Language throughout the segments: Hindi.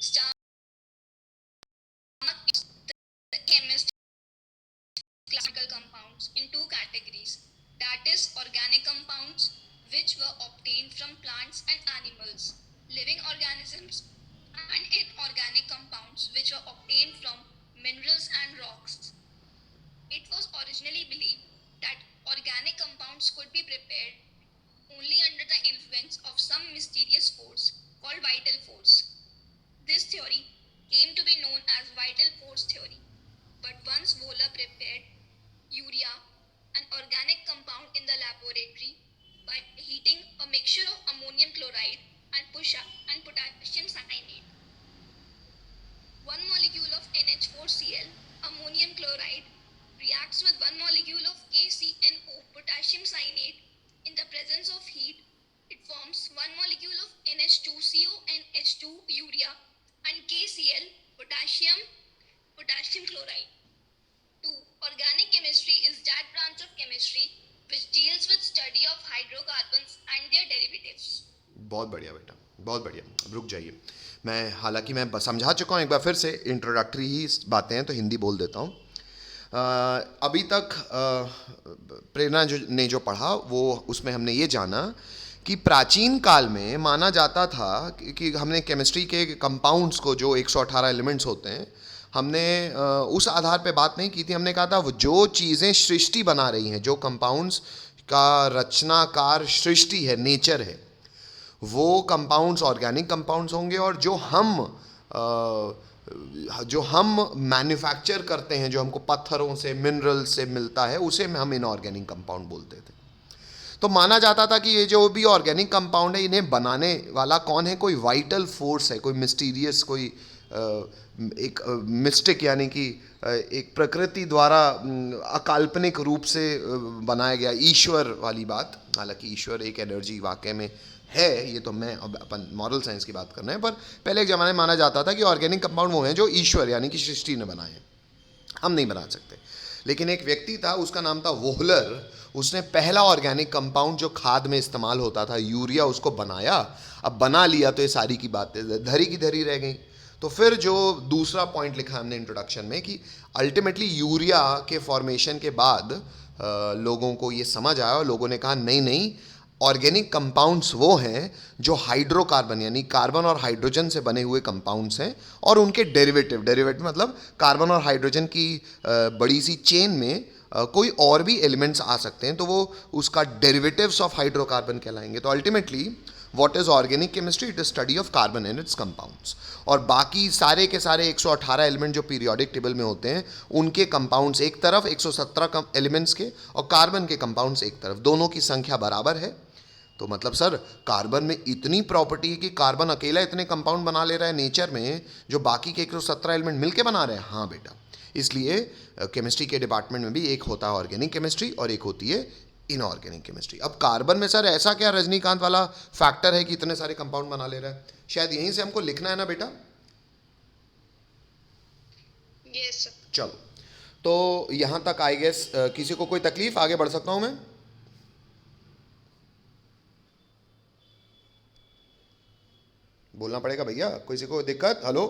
Stomach, the chemist classical compounds in two categories, that is organic compounds which were obtained from plants and animals, living organisms, and inorganic compounds which were obtained from minerals and rocks. It was originally believed that organic compounds could be prepared only under the influence of some mysterious force called vital force. This theory came to be known as vital force theory. But once Wohler prepared urea, an organic compound in the laboratory, by heating a mixture of ammonium chloride and potassium cyanide. One molecule of NH4Cl, ammonium chloride, reacts with one molecule of KCNO, potassium cyanide. In the presence of heat, it forms one molecule of NH2CO and H2 urea and KCl, potassium chloride. 2. Organic chemistry is that branch of chemistry which deals with study of hydrocarbons and their derivatives. बहुत बढ़िया बेटा, बहुत बढ़िया. अब रुक जाइए. हालांकि मैं समझा चुका हूँ एक बार फिर से, इंट्रोडक्टरी ही बातें हैं तो हिंदी बोल देता हूँ. अभी तक प्रेरणा ने जो पढ़ा वो उसमें हमने ये जाना कि प्राचीन काल में माना जाता था कि हमने केमिस्ट्री के कंपाउंड्स को, जो 118 एलिमेंट्स होते हैं, हमने उस आधार पे बात नहीं की थी. हमने कहा था वो जो चीज़ें सृष्टि बना रही हैं, जो कंपाउंड्स का रचनाकार सृष्टि है, नेचर है, वो कंपाउंड्स ऑर्गेनिक कंपाउंड्स होंगे, और जो हम मैन्युफैक्चर करते हैं, जो हमको पत्थरों से, मिनरल से मिलता है, उसे हम इनऑर्गेनिक कंपाउंड बोलते थे. तो माना जाता था कि ये जो भी ऑर्गेनिक कंपाउंड है, इन्हें बनाने वाला कौन है? कोई वाइटल फोर्स है, कोई मिस्टीरियस, कोई एक मिस्टिक, यानी कि एक प्रकृति द्वारा अकाल्पनिक रूप से बनाया गया ईश्वर वाली बात. हालांकि ईश्वर एक एनर्जी वाकई में है, ये तो मैं अब अपन मॉरल साइंस की बात कर रहे हैं, पर पहले एक ज़माने में माना जाता था कि ऑर्गेनिक कंपाउंड वो हैं जो ईश्वर यानी कि सृष्टि ने बनाए हैं, हम नहीं बना सकते. लेकिन एक व्यक्ति था, उसका नाम था वोहलर. उसने पहला ऑर्गेनिक कंपाउंड जो खाद में इस्तेमाल होता था, यूरिया, उसको बनाया. अब बना लिया तो ये सारी की बातें धरी की धरी रह गई. तो फिर जो दूसरा पॉइंट लिखा हमने इंट्रोडक्शन में कि अल्टीमेटली यूरिया के फॉर्मेशन के बाद लोगों को ये समझ आया और लोगों ने कहा नहीं नहीं, ऑर्गेनिक कंपाउंड्स वो हैं जो हाइड्रोकार्बन यानी कार्बन और हाइड्रोजन से बने हुए कंपाउंड्स हैं, और उनके डेरिवेटिव मतलब कार्बन और हाइड्रोजन की बड़ी सी चेन में कोई और भी एलिमेंट्स आ सकते हैं, तो वो उसका डेरिवेटिव्स ऑफ हाइड्रोकार्बन कहलाएंगे. तो ultimately what is organic chemistry? It is study of carbon and its compounds. और बाकी सारे के सारे 118 एलिमेंट जो पीरियोडिक टेबल में होते हैं, उनके कंपाउंड्स एक तरफ, 117 एलिमेंट्स के, और कार्बन के कंपाउंड्स एक तरफ, दोनों की संख्या बराबर है. तो मतलब सर, कार्बन में इतनी प्रॉपर्टी है कि कार्बन अकेला इतने कंपाउंड बना ले रहा है नेचर में, जो बाकी के 117 एलिमेंट मिलके बना रहे हैं. हाँ बेटा, इसलिए केमिस्ट्री के डिपार्टमेंट में भी एक होता है ऑर्गेनिक केमिस्ट्री और एक होती है इनऑर्गेनिक केमिस्ट्री. अब कार्बन में सर ऐसा क्या रजनीकांत वाला फैक्टर है कि इतने सारे कंपाउंड बना ले रहा है? शायद यहीं से हमको लिखना है ना बेटा? यस. चलो, तो यहां तक आई गेस किसी को कोई तकलीफ? आगे बढ़ सकता हूं मैं? बोलना पड़ेगा भैया, किसी को दिक्कत? हेलो?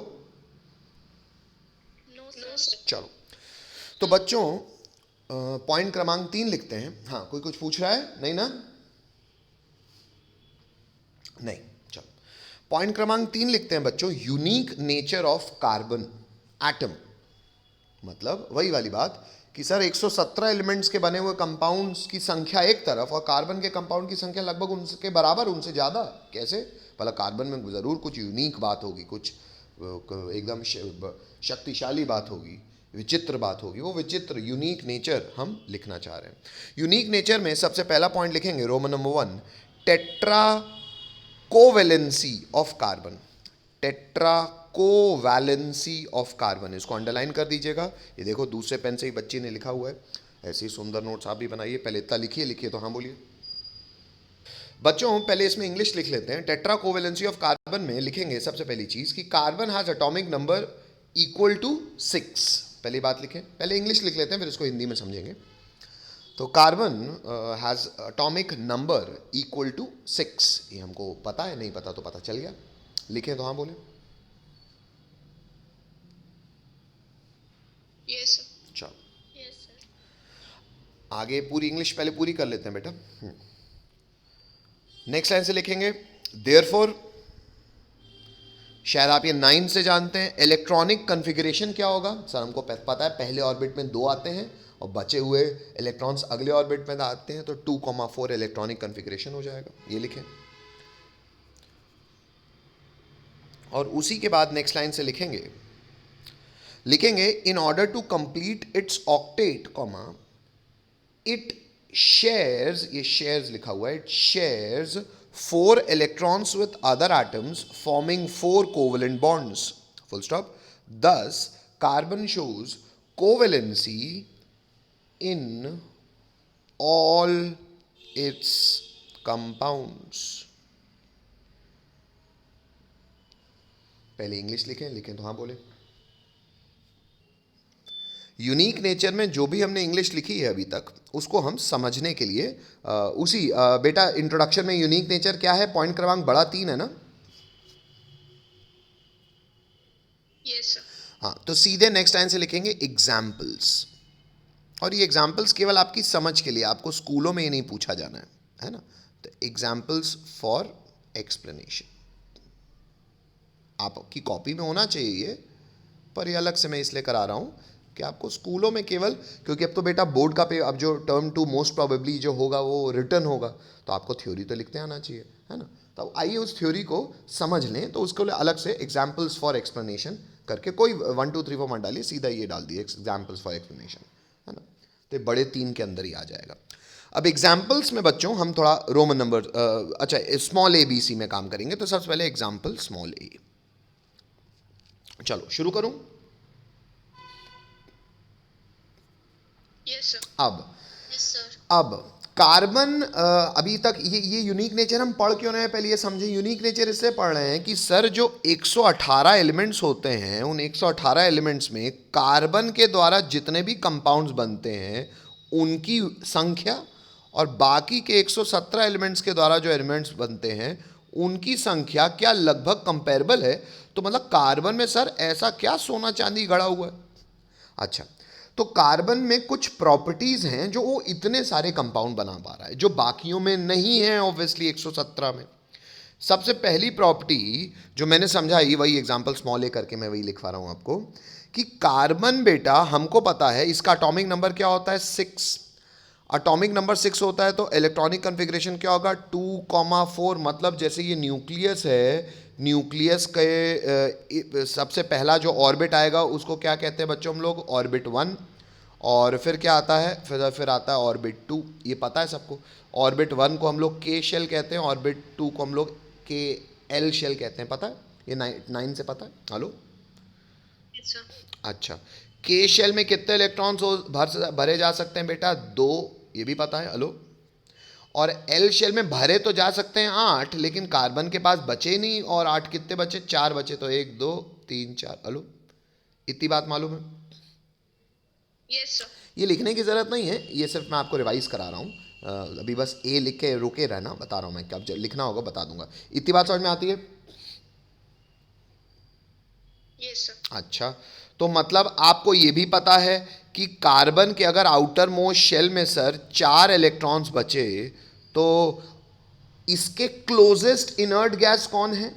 चलो, तो बच्चों पॉइंट क्रमांक 3 लिखते हैं. हाँ, कोई कुछ पूछ रहा है? नहीं ना? नहीं. चलो, पॉइंट क्रमांक 3 लिखते हैं बच्चों. Unique nature of carbon atom. मतलब वही वाली बात कि सर 117 एलिमेंट्स के बने हुए कंपाउंड्स की संख्या एक तरफ, और कार्बन के कंपाउंड की संख्या लगभग उनके बराबर, उनसे ज़्यादा. कैसे? भला कार्बन में ज़रूर कुछ यूनिक बात होगी, कुछ एकदम शक्तिशाली बात होगी, विचित्र बात होगी. वो विचित्र यूनिक नेचर हम लिखना चाह रहे हैं. यूनिक नेचर में सबसे पहला पॉइंट लिखेंगे, Roman number 1, tetra covalency of carbon. Tetra covalency of carbon, इसको अंडरलाइन कर दीजिएगा. ये देखो दूसरे पेन से ही बच्ची ने लिखा हुआ है. ऐसे ही सुंदर नोट्स आप भी बनाइए. पहले इतना लिखिए तो हाँ बोलिए बच्चों. पहले इसमें इंग्लिश लिख लेते हैं. टेट्रा कोवैलेंसी ऑफ कार्बन में लिखेंगे सबसे पहली चीज कि carbon has atomic number equal to 6. पहली बात लिखें. पहले इंग्लिश लिख लेते हैं, फिर इसको हिंदी में समझेंगे. तो carbon has atomic number equal to 6. ये हमको पता है, नहीं पता तो पता चल गया. लिखें तो हाँ बोले. Yes, sir. चलो Yes, sir. आगे पूरी इंग्लिश पहले पूरी कर लेते हैं बेटा। नेक्स्ट लाइन से लिखेंगे देयरफॉर, शायद आप ये 9 से जानते हैं। इलेक्ट्रॉनिक कन्फिगरेशन क्या होगा सर? हमको पता है पहले ऑर्बिट में 2 आते हैं और बचे हुए इलेक्ट्रॉन्स अगले ऑर्बिट में आते हैं, तो 2,4 इलेक्ट्रॉनिक कन्फिगरेशन हो जाएगा, ये लिखें। और उसी के बाद नेक्स्ट लाइन से लिखेंगे in order to complete its octet comma it shares, ये शेयर्स लिखा हुआ है, it shares 4 electrons with other atoms forming 4 covalent bonds, full stop. Thus carbon shows covalency in all its compounds. पहले इंग्लिश लिखें तो हाँ बोले। यूनिक नेचर में जो भी हमने इंग्लिश लिखी है अभी तक, उसको हम समझने के लिए बेटा इंट्रोडक्शन में यूनिक नेचर क्या है, पॉइंट क्रमांक बड़ा 3 है ना? Yes, sir. हाँ, तो सीधे नेक्स्ट लाइन से लिखेंगे एग्जाम्पल्स। और ये एग्जाम्पल्स केवल आपकी समझ के लिए, आपको स्कूलों में ये नहीं पूछा जाना है ना? तो एग्जाम्पल्स फॉर एक्सप्लेनेशन आपकी कॉपी में होना चाहिए, पर ये अलग से मैं इसलिए करा रहा हूँ कि आपको स्कूलों में केवल, क्योंकि अब तो बेटा बोर्ड का अब जो टर्म 2 मोस्ट प्रोबेबली जो होगा वो रिटर्न होगा, तो आपको थ्योरी तो लिखते आना चाहिए, है ना? तो आइए उस थ्योरी को समझ लें। तो उसके लिए अलग से एग्जाम्पल्स फॉर एक्सप्लेनेशन करके, कोई 1 2 3 4 मत डालिए, सीधा ये डाल दिए एग्जाम्पल्स फॉर एक्सप्लेनेशन, है ना? तो बड़े 3 के अंदर ही आ जाएगा। अब एग्जाम्पल्स में बच्चों हम थोड़ा रोमन नंबर अच्छा स्मॉल ए बी सी में काम करेंगे। तो सबसे पहले एग्जाम्पल स्मॉल ए, चलो शुरू करूं। Yes, sir. Yes, sir. अब कार्बन अभी तक ये यूनिक नेचर हम पढ़ क्यों रहे हैं, पहले ये समझें। यूनिक नेचर इससे पढ़ रहे हैं कि सर जो 118 एलिमेंट्स होते हैं, उन 118 एलिमेंट्स में कार्बन के द्वारा जितने भी कंपाउंड्स बनते हैं उनकी संख्या और बाकी के 117 एलिमेंट्स के द्वारा जो एलिमेंट्स बनते हैं उनकी संख्या क्या लगभग कंपेरेबल है। तो मतलब कार्बन में सर ऐसा क्या सोना चांदी गड़ा हुआ है? अच्छा, तो कार्बन में कुछ प्रॉपर्टीज हैं जो वो इतने सारे कंपाउंड बना पा रहा है, जो बाकियों में नहीं है ऑब्वियसली 117 में। सबसे पहली प्रॉपर्टी जो मैंने समझाई, वही एग्जांपल स्मॉल ए करके मैं वही लिखवा रहा हूं आपको, कि कार्बन बेटा हमको पता है इसका एटॉमिक नंबर क्या होता है, 6। एटॉमिक नंबर 6 होता है तो इलेक्ट्रॉनिक कन्फिग्रेशन क्या होगा, 2,4। मतलब जैसे ये न्यूक्लियस है, न्यूक्लियस के सबसे पहला जो ऑर्बिट आएगा उसको क्या कहते हैं बच्चों हम लोग, ऑर्बिट 1। और फिर क्या आता है, फिर आता है ऑर्बिट 2, ये पता है सबको। ऑर्बिट 1 को हम लोग के शेल कहते हैं, ऑर्बिट 2 को हम लोग के एल शेल कहते हैं, पता है? ये 9 से पता है? Hello, Yes, sir. अच्छा, के शेल में कितने इलेक्ट्रॉन्स भरे जा सकते हैं बेटा, 2, ये भी पता है, हेलो। और एल शेल में भरे तो जा सकते हैं 8, लेकिन कार्बन के पास बचे नहीं, और 8 कितने बचे, 4 बचे, तो 1 2 3 4, हेलो, इतनी बात मालूम है? Yes, sir. ये लिखने की ज़रूरत नहीं है, ये सिर्फ मैं आपको रिवाइज करा रहा हूँ। अभी बस ए लिख के रुके रहना, बता रहा हूँ मैं, कब लिखना होगा बता दूंगा। इतनी बात समझ में आती है? Yes, sir. अच्छा, तो मतलब आपको ये भी पता है कि कार्बन के अगर आउटर मोस्ट शेल में सर 4 इलेक्ट्रॉन्स बचे तो इसके क्लोजेस्ट इनर्ट गैस कौन है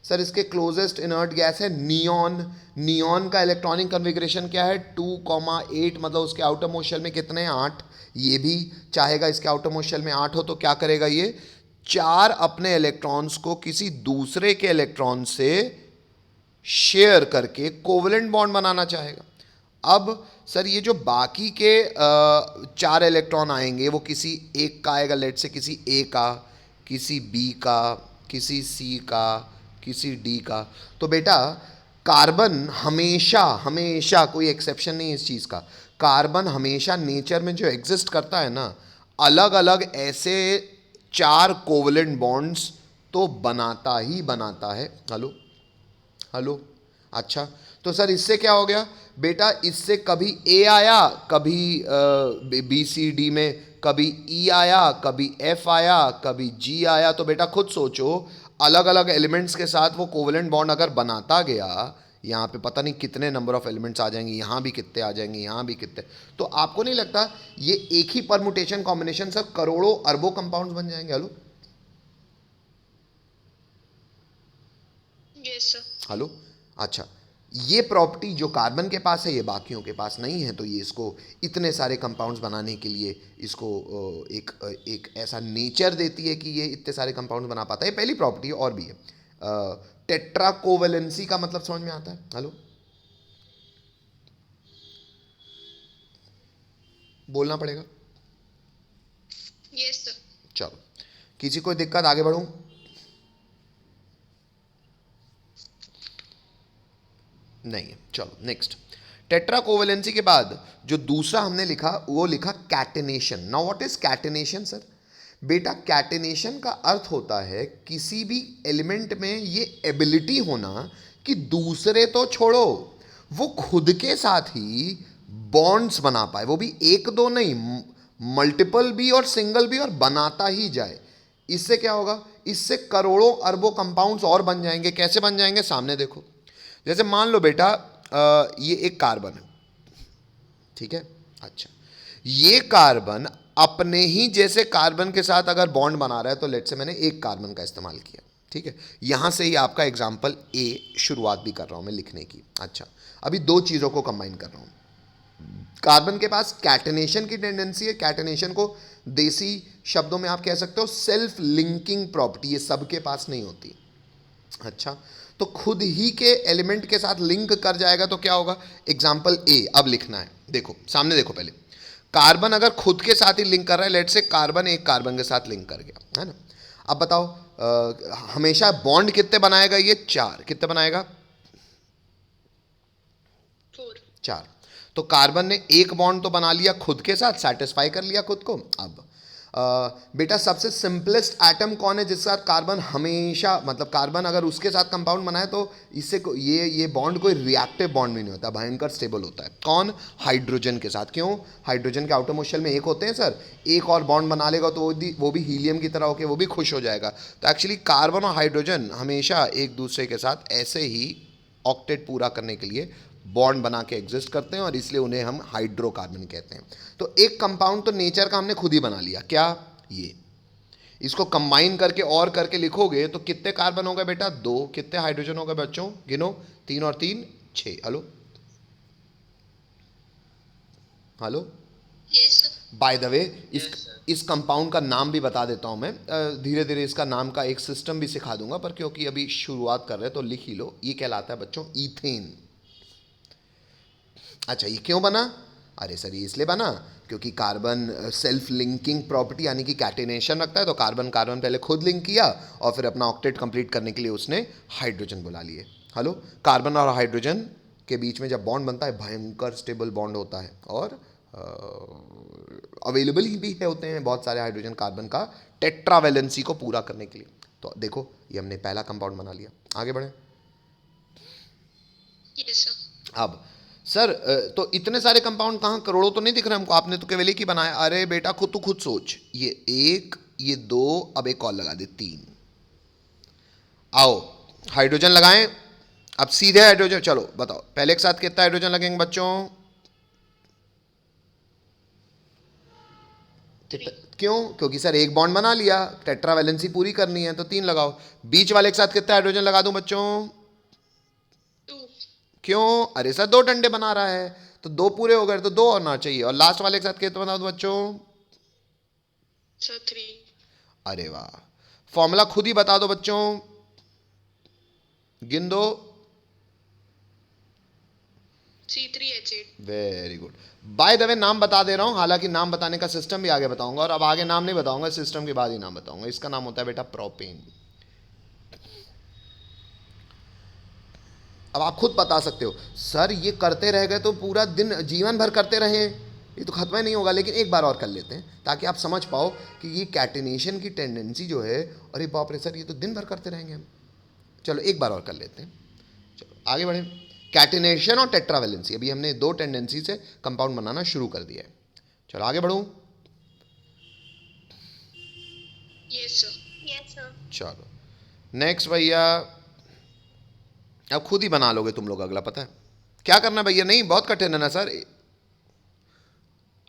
सर? इसके क्लोजेस्ट इनर्ट गैस है नियॉन। नियॉन का इलेक्ट्रॉनिक कन्फिग्रेशन क्या है, 2,8। मतलब उसके आउटर मोस्ट शेल में कितने हैं, 8। ये भी चाहेगा इसके आउटर मोस्ट शेल में 8 हो, तो क्या करेगा ये, 4 अपने इलेक्ट्रॉन्स को किसी दूसरे के इलेक्ट्रॉन से शेयर करके कोवलेंट बॉन्ड बनाना चाहेगा। अब सर ये जो बाकी के 4 इलेक्ट्रॉन आएंगे वो किसी एक का आएगा, लेट से किसी ए का, किसी बी का, किसी सी का, किसी डी का। तो बेटा कार्बन हमेशा हमेशा, कोई एक्सेप्शन नहीं इस चीज़ का, कार्बन हमेशा नेचर में जो एग्जिस्ट करता है ना, अलग अलग ऐसे 4 कोवलेंट बॉन्ड्स तो बनाता ही बनाता है। हेलो हेलो, अच्छा, तो सर इससे क्या हो गया बेटा, इससे कभी ए आया, कभी बी सी डी में, कभी ई आया, कभी एफ आया, कभी जी आया। तो बेटा खुद सोचो, अलग अलग एलिमेंट्स के साथ वो कोवलेंट बॉन्ड अगर बनाता गया, यहाँ पे पता नहीं कितने नंबर ऑफ एलिमेंट्स आ जाएंगे, यहाँ भी कितने आ जाएंगे, यहाँ भी कितने। तो आपको नहीं लगता ये एक ही परमुटेशन कॉम्बिनेशन सर करोड़ों अरबों कंपाउंड्स बन जाएंगे? Hello yes sir. हेलो, अच्छा, ये प्रॉपर्टी जो कार्बन के पास है ये बाकियों के पास नहीं है, तो ये इसको इतने सारे कंपाउंड्स बनाने के लिए इसको एक ऐसा नेचर देती है कि ये इतने सारे कंपाउंड्स बना पाता है। ये पहली प्रॉपर्टी है, और भी है। टेट्रा कोवेलेंसी का मतलब समझ में आता है? हेलो, बोलना पड़ेगा। Yes sir. चलो, किसी कोई दिक्कत, आगे बढ़ूं? नहीं है, चलो नेक्स्ट। टेट्रा कोवेलेंसी के बाद जो दूसरा हमने लिखा वो लिखा catenation. Now what is catenation sir? बेटा कैटेनेशन का अर्थ होता है किसी भी एलिमेंट में ये एबिलिटी होना कि दूसरे तो छोड़ो, वो खुद के साथ ही बॉन्ड्स बना पाए, वो भी एक दो नहीं, मल्टीपल भी और सिंगल भी, और बनाता ही जाए। इससे क्या होगा? इससे करोड़ों अरबों कंपाउंड्स और बन जाएंगे। कैसे बन जाएंगे? सामने देखो। जैसे मान लो बेटा ये एक कार्बन है, ठीक है? अच्छा, ये कार्बन अपने ही जैसे कार्बन के साथ अगर बॉन्ड बना रहा है, तो लेट से मैंने एक कार्बन का इस्तेमाल किया, ठीक है? यहां से ही आपका एग्जाम्पल ए शुरुआत भी कर रहा हूं मैं लिखने की। अच्छा, अभी दो चीज़ों को कंबाइन कर रहा हूं। कार्बन के पास कैटेनेशन की टेंडेंसी है। कैटेनेशन को देसी शब्दों में आप कह सकते हो सेल्फ लिंकिंग प्रॉपर्टी, ये सबके पास नहीं होती। अच्छा, तो खुद ही के एलिमेंट के साथ लिंक कर जाएगा तो क्या होगा? एग्जाम्पल ए अब लिखना है, देखो सामने देखो। पहले कार्बन अगर खुद के साथ ही लिंक कर रहा है, लेट से कार्बन एक कार्बन के साथ लिंक कर गया, है ना? अब बताओ हमेशा बॉन्ड कितने बनाएगा ये? 4। कितने बनाएगा? 4। तो कार्बन ने एक बॉन्ड तो बना लिया खुद के साथ, सेटिस्फाई कर लिया खुद को। अब बेटा सबसे सिंपलेस्ट एटम कौन है जिसके साथ कार्बन हमेशा, मतलब कार्बन अगर उसके साथ कंपाउंड बनाए तो इससे ये बॉन्ड कोई रिएक्टिव बॉन्ड भी नहीं होता, भयंकर स्टेबल होता है। कौन? हाइड्रोजन के साथ। क्यों? हाइड्रोजन के आउटर मोस्ट शेल में एक होते हैं सर, एक और बॉन्ड बना लेगा तो वो भी हीलियम की तरह होकर वो भी खुश हो जाएगा। तो एक्चुअली कार्बन और हाइड्रोजन हमेशा एक दूसरे के साथ ऐसे ही ऑक्टेट पूरा करने के लिए बॉन्ड बना के एग्जिस्ट करते हैं, और इसलिए उन्हें हम हाइड्रोकार्बन कहते हैं। तो एक कंपाउंड तो नेचर का हमने खुद ही बना लिया। क्या? ये। इसको कंबाइन करके और करके लिखोगे तो कितने कार्बन हो गए बेटा? 2। कितने हाइड्रोजन हो गए बच्चों? गिनो। 3 और 3 6। Hello hello, by the way इस कंपाउंड का नाम भी बता देता हूं मैं, धीरे धीरे इसका नाम का एक सिस्टम भी सिखा दूंगा, पर क्योंकि अभी शुरुआत कर रहे हैं तो लिख ही लो। ये कहलाता है बच्चों ईथेन। अच्छा, ये क्यों बना? अरे सर ये इसलिए बना क्योंकि कार्बन सेल्फ लिंकिंग प्रॉपर्टी यानी कि कैटेनेशन रखता है, तो कार्बन कार्बन पहले खुद लिंक किया और फिर अपना ऑक्टेट कंप्लीट करने के लिए उसने हाइड्रोजन बुला लिए। हेलो, कार्बन और हाइड्रोजन के बीच में जब बॉन्ड बनता है भयंकर स्टेबल बॉन्ड होता है, और अवेलेबल ही भी है होते हैं बहुत सारे हाइड्रोजन कार्बन का टेट्रावेलेंसी को पूरा करने के लिए। तो देखो ये हमने पहला कंपाउंड बना लिया। आगे बढ़े। अब सर तो इतने सारे कंपाउंड कहाँ, करोड़ों तो नहीं दिख रहे हमको, आपने तो केवल एक ही बनाया। अरे बेटा तू खुद सोच, ये 1, ये 2, अब एक और लगा दे 3। आओ हाइड्रोजन लगाएं, अब सीधे हाइड्रोजन। चलो बताओ पहले एक साथ कितना हाइड्रोजन लगेंगे बच्चों? क्यों? क्योंकि सर एक बॉन्ड बना लिया, टेट्रावेलेंसी पूरी करनी है तो 3 लगाओ। बीच वाले एक साथ कितना हाइड्रोजन लगा दूं बच्चों? 2। क्यों? अरे सर 2 डंडे बना रहा है तो 2 पूरे हो गए, तो 2 और ना चाहिए। और लास्ट वाले के साथ कितना बना दूं बच्चों? सर 3। अरे वाह, फॉर्मूला खुद ही बता दो बच्चों, गिन दो। C3H8। Very good. By the way नाम बता दे रहा हूं, हालांकि नाम बताने का सिस्टम भी आगे बताऊंगा, और अब आगे नाम नहीं बताऊंगा, सिस्टम के बाद ही नाम बताऊंगा। इसका नाम होता है बेटा प्रोपेन। अब आप खुद बता सकते हो सर ये करते रह गए तो पूरा दिन जीवन भर करते रहे, ये तो खत्म ही नहीं होगा। लेकिन एक बार और कर लेते हैं ताकि आप समझ पाओ कि ये कैटेनेशन की टेंडेंसी जो है, अरे बाप रे सर ये तो दिन भर करते रहेंगे हम। चलो एक बार और कर लेते हैं, चलो आगे बढ़ें। कैटेनेशन और टेट्रावेलेंसी, अभी हमने 2 टेंडेंसी से कंपाउंड बनाना शुरू कर दिया है। चलो आगे बढ़ूं। Yes sir. चलो नेक्स्ट भैया, अब खुद ही बना लोगे तुम लोग अगला, पता है क्या करना भैया? नहीं बहुत कठिन है ना सर।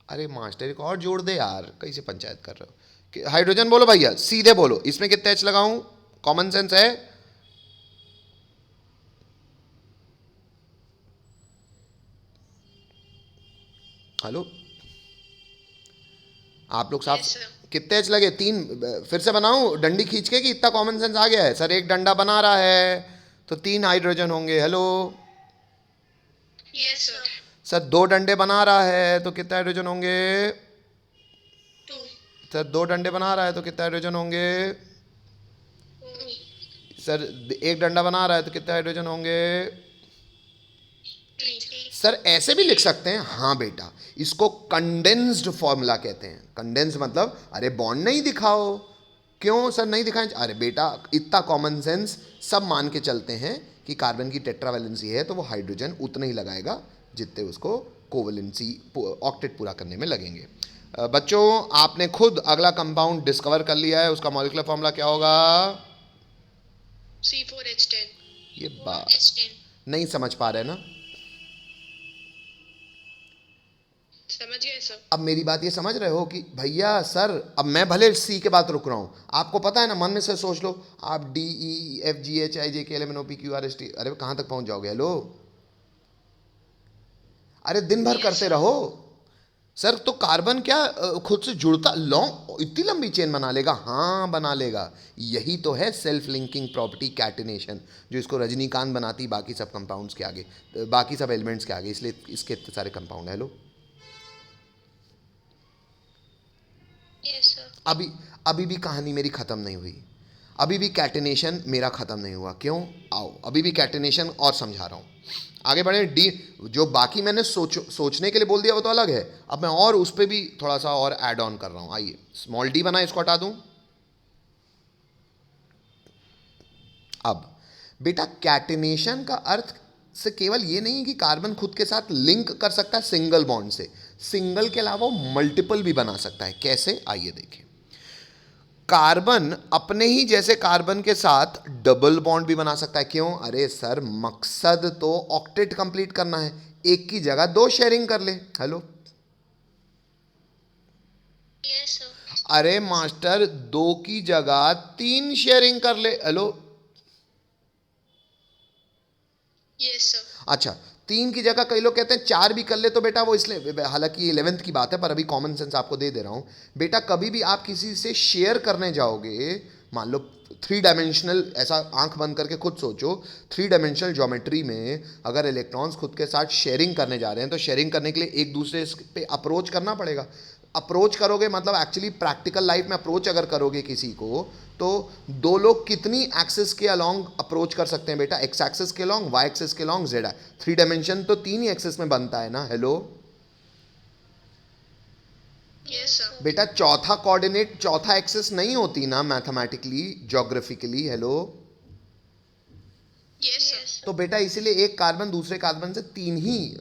अरे मास्टर एक और जोड़ दे यार, कैसे पंचायत कर रहे हो? हाइड्रोजन बोलो भैया, सीधे बोलो, इसमें कितने एच लगाऊं? कॉमन सेंस है। हेलो आप लोग साफ। Yes sir. कितने एच लगे? 3? फिर से बनाऊं डंडी खींच के कि इतना कॉमन सेंस आ गया है? सर एक डंडा बना रहा है तो 3 हाइड्रोजन होंगे। Hello yes sir. सर 2 डंडे बना रहा है तो कितने हाइड्रोजन होंगे? 2 सर 2 डंडे बना रहा है तो कितने हाइड्रोजन होंगे? 2 सर एक डंडा बना रहा है तो कितने हाइड्रोजन होंगे? 3 सर ऐसे भी लिख सकते हैं। हाँ बेटा, इसको कंडेंस्ड फॉर्मूला कहते हैं। कंडेंस मतलब अरे बॉन्ड नहीं दिखाओ। क्यों सर नहीं दिखाएं? अरे बेटा इतना कॉमन सेंस सब मान के चलते हैं कि कार्बन की टेट्रावैलेंसी है तो वो हाइड्रोजन उतना ही लगाएगा जितने उसको कोवैलेंसी ऑक्टेट पूरा करने में लगेंगे। बच्चों आपने खुद अगला कंपाउंड डिस्कवर कर लिया है, उसका मॉलिक्यूलर फॉर्मूला क्या होगा? C4H10। ये बात H10 नहीं समझ पा रहे ना? समझ गए सर। अब मेरी बात ये समझ रहे हो कि भैया सर अब मैं भले सी के बाद रुक रहा हूँ, आपको पता है ना, मन में से सोच लो आप DEFGHIJKLMNOPQRST, अरे कहाँ तक पहुँच जाओगे? हेलो अरे दिन भर Yes, करते sir. रहो। सर तो कार्बन क्या खुद से जुड़ता लॉन्ग इतनी लंबी चेन बना लेगा? हाँ बना लेगा। यही तो है सेल्फ लिंकिंग प्रॉपर्टी कैटिनेशन, जो इसको रजनीकांत बनाती बाकी सब कंपाउंड्स के आगे, बाकी सब एलिमेंट्स के आगे, इसलिए इसके इतने सारे कंपाउंड है। Hello Yes sir। अभी अभी भी कहानी मेरी ख़त्म नहीं हुई, अभी भी कैटिनेशन मेरा ख़त्म नहीं हुआ। क्यों? आओ अभी भी कैटिनेशन और समझा रहा हूँ। आगे बढ़े। डी जो बाकी मैंने सोचने के लिए बोल दिया वो तो अलग है, अब मैं और उस पर भी थोड़ा सा और ऐड ऑन कर रहा हूँ। आइए स्मॉल डी बना, इसको हटा दूँ। अब बेटा कैटिनेशन का अर्थ से केवल ये नहीं कि कार्बन खुद के साथ लिंक कर सकता है सिंगल बॉन्ड से, सिंगल के अलावा मल्टीपल भी बना सकता है। कैसे? आइए देखें। कार्बन अपने ही जैसे कार्बन के साथ डबल बॉन्ड भी बना सकता है। क्यों? अरे सर मकसद तो ऑक्टेट कंप्लीट करना है, एक की जगह 2 शेयरिंग कर ले। Hello Yes sir। अरे मास्टर 2 की जगह 3 शेयरिंग कर ले। Hello Yes sir। अच्छा 3 की जगह कई लोग कहते हैं 4 भी कर ले तो बेटा वो इसलिए, हालांकि 11th की बात है पर अभी कॉमन सेंस आपको दे रहा हूं। बेटा कभी भी आप किसी से शेयर करने जाओगे, मान लो 3 डायमेंशनल, ऐसा आंख बंद करके खुद सोचो, 3 डायमेंशनल ज्योमेट्री में अगर इलेक्ट्रॉन्स खुद के साथ शेयरिंग करने जा रहे हैं तो शेयरिंग करने के लिए एक दूसरे पे अप्रोच करना पड़ेगा। अप्रोच करोगे मतलब एक्चुअली प्रैक्टिकल लाइफ में अप्रोच अगर करोगे किसी को, तो 2 लोग कितनी एक्सिस के अलोंग अप्रोच कर सकते हैं बेटा? एक्स एक्सिस के अलोंग, वाई एक्सिस के अलोंग, जेड। 3 डायमेंशन तो 3 ही एक्सिस में बनता है ना। Hello Yes sir। बेटा चौथा कोऑर्डिनेट, चौथा एक्सिस नहीं होती ना mathematically geographically. Hello Yes sir। तो बेटा इसीलिए एक कार्बन दूसरे कार्बन से 3 ही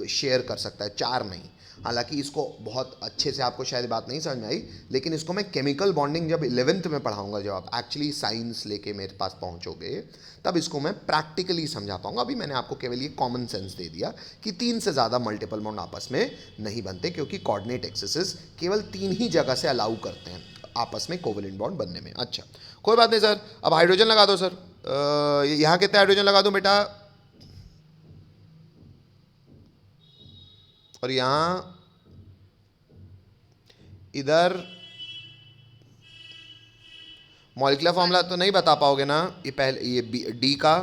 शेयर कर सकता है, 4 नहीं। हालांकि इसको बहुत अच्छे से आपको शायद बात नहीं समझ में आई, लेकिन इसको मैं केमिकल बॉन्डिंग जब 11th में पढ़ाऊंगा, जब आप एक्चुअली साइंस लेके मेरे पास पहुंचोगे तब इसको मैं प्रैक्टिकली समझा पाऊंगा। अभी मैंने आपको केवल ये कॉमन सेंस दे दिया कि 3 से ज़्यादा मल्टीपल बॉन्ड आपस में नहीं बनते, क्योंकि कोऑर्डिनेट एक्सिस केवल 3 ही जगह से अलाउ करते हैं आपस में कोवेलेंट बॉन्ड बनने में। अच्छा कोई बात नहीं सर, अब हाइड्रोजन लगा दो सर। यहाँ कितने हाइड्रोजन लगा दूं बेटा? और यहाँ इधर मॉलिक्यूलर फॉर्मूला तो नहीं बता पाओगे ना? ये पहले ये डी का,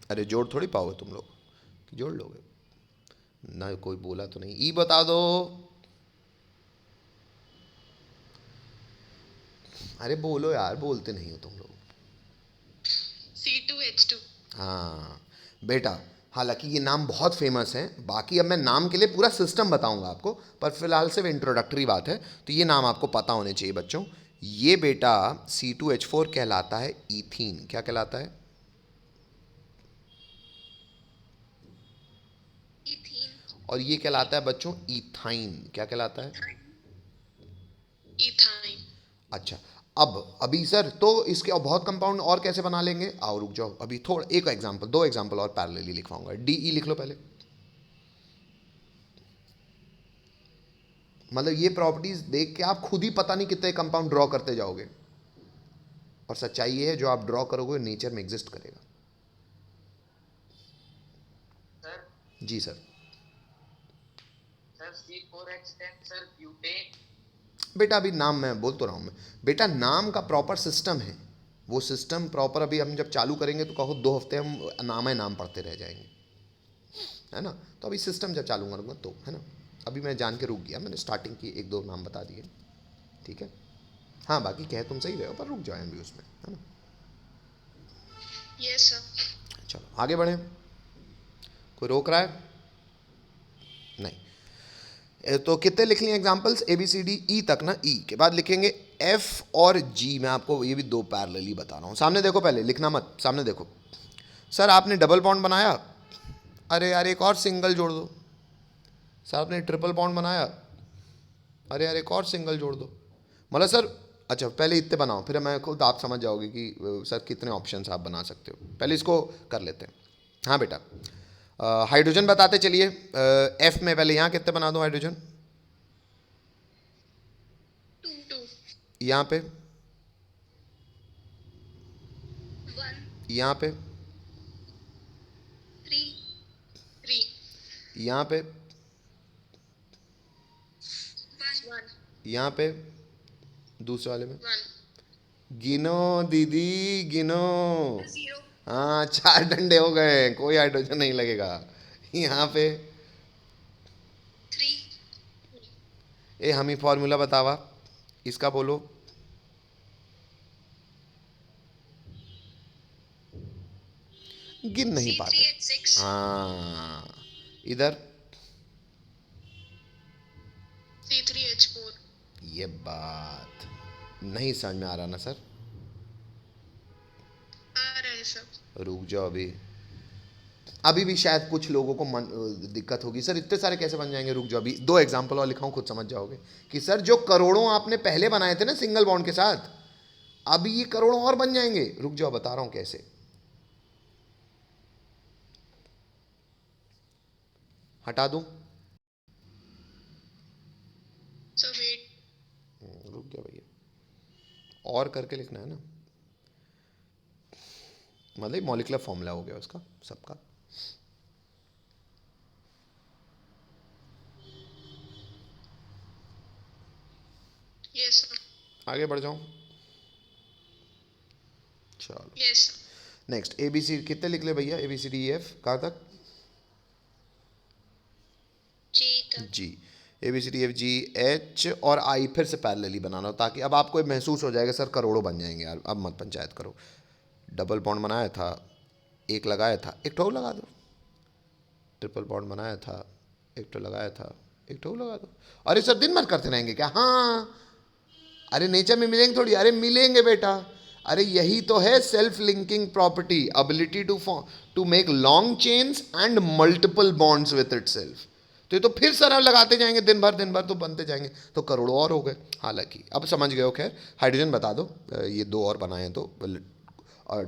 अरे जोड़ थोड़ी पाओगे तुम लोग, जोड़ लोगे ना? कोई बोला तो नहीं। ई बता दो। अरे बोलो यार, बोलते नहीं हो तुम लोग। C2H2। हाँ बेटा, हालांकि ये नाम बहुत फेमस है, बाकी अब मैं नाम के लिए पूरा सिस्टम बताऊंगा आपको, पर फिलहाल सिर्फ इंट्रोडक्टरी बात है तो ये नाम आपको पता होने चाहिए बच्चों। ये बेटा C2H4 कहलाता है ईथीन। क्या कहलाता है? Ethene, और ये कहलाता है बच्चों ईथाइन। क्या कहलाता है? Ethyne। अच्छा अभी सर तो इसके और बहुत कंपाउंड और कैसे बना लेंगे, आओ रुक जाओ, अभी थोड़ा एक एग्जांपल, दो एग्जांपल और पैरेलली लिखवाऊंगा। डीई लिख लो पहले। मतलब ये प्रॉपर्टीज देख के आप खुद ही पता नहीं कितने कंपाउंड ड्रॉ करते जाओगे, और सच्चाई ये है जो आप ड्रॉ करोगे नेचर में एग्जिस्ट करेगा। Sir ji sir. Sir C4H10 sir butane. बेटा अभी नाम मैं बोल तो रहा हूँ, मैं बेटा नाम का प्रॉपर सिस्टम है, वो सिस्टम प्रॉपर अभी हम जब चालू करेंगे तो कहो 2 हफ्ते हम नाम पढ़ते रह जाएंगे, है ना। तो अभी सिस्टम जब चालू करूँगा तो, है ना। अभी मैं जान के रुक गया, मैंने स्टार्टिंग की 1-2 नाम बता दिए, ठीक है। हाँ बाकी कह तुम सही रहे हो, पर रुक जाए अभी उसमें, है ना। Yes sir. चलो आगे बढ़ें, कोई रोक रहा है नहीं। तो कितने लिख लिए examples, A B C D E तक ना, ई के बाद लिखेंगे एफ और जी। मैं आपको ये भी 2 पैरेलली बता रहा हूँ, सामने देखो, पहले लिखना मत, सामने देखो। सर आपने डबल बॉन्ड बनाया, अरे यार एक और सिंगल जोड़ दो। सर आपने ट्रिपल बॉन्ड बनाया, अरे यार एक और सिंगल जोड़ दो। मतलब सर अच्छा पहले इतने बनाओ, फिर मैं खुद आप समझ जाओगे कि सर कितने ऑप्शंस आप बना सकते हो। पहले इसको कर लेते हैं। हाँ बेटा हाइड्रोजन बताते चलिए। एफ में पहले यहाँ कितने बना दो हाइड्रोजन, 2 यहाँ पे, 1, यहाँ पे, 3, 3 यहाँ पे, 1 यहाँ पे, दूसरे वाले में। 1 गिनो दीदी गिनो। 0, हाँ 4 डंडे हो गए, कोई हाइड्रोजन नहीं लगेगा। यहाँ पे 3, ए हम ही फॉर्मूला बतावा इसका बोलो। गिन नहीं पाते। C3H6, हाँ इधर C3H4। ये बात नहीं समझ में आ रहा ना सर, आ रहा है सर। रुक जाओ अभी भी शायद कुछ लोगों को दिक्कत होगी, सर इतने सारे कैसे बन जाएंगे। रुक जाओ अभी 2 एग्जांपल और लिखाऊं, खुद समझ जाओगे कि सर जो करोड़ों आपने पहले बनाए थे ना सिंगल बॉन्ड के साथ, अभी ये करोड़ों और बन जाएंगे। रुक जाओ बता रहा हूं कैसे। हटा दूं, सर वेट। रुक गया भैया, और करके लिखना है ना, मतलब मॉलिक्यूलर फॉर्मूला हो गया उसका सबका। Yes sir. आगे बढ़ जाऊं, चलो yes sir. Next A B C कितने लिख ले भैया, A B C D E F कहाँ तक, जी तक। G. A B C D F G H और आई फिर से पैरेलली बनाना हो, ताकि अब आपको महसूस हो जाएगा सर करोड़ों बन जाएंगे यार, अब मत पंचायत करो। डबल बॉन्ड बनाया था, एक लगाया था, एक ठो लगा दो। ट्रिपल बॉन्ड बनाया था, एक ठो लगाया था, एक ठो लगा दो। अरे सर दिन भर करते रहेंगे क्या, हाँ अरे नेचर में मिलेंगे थोड़ी, अरे मिलेंगे बेटा। अरे यही तो है self linking property, ability to make long chains and multiple bonds with itself. तो ये तो फिर सर हम लगाते जाएंगे दिन भर तो बनते जाएंगे, तो करोड़ों और हो गए। हालांकि अब समझ गए हो। खैर हाइड्रोजन बता दो, ये 2 और बनाए हैं तो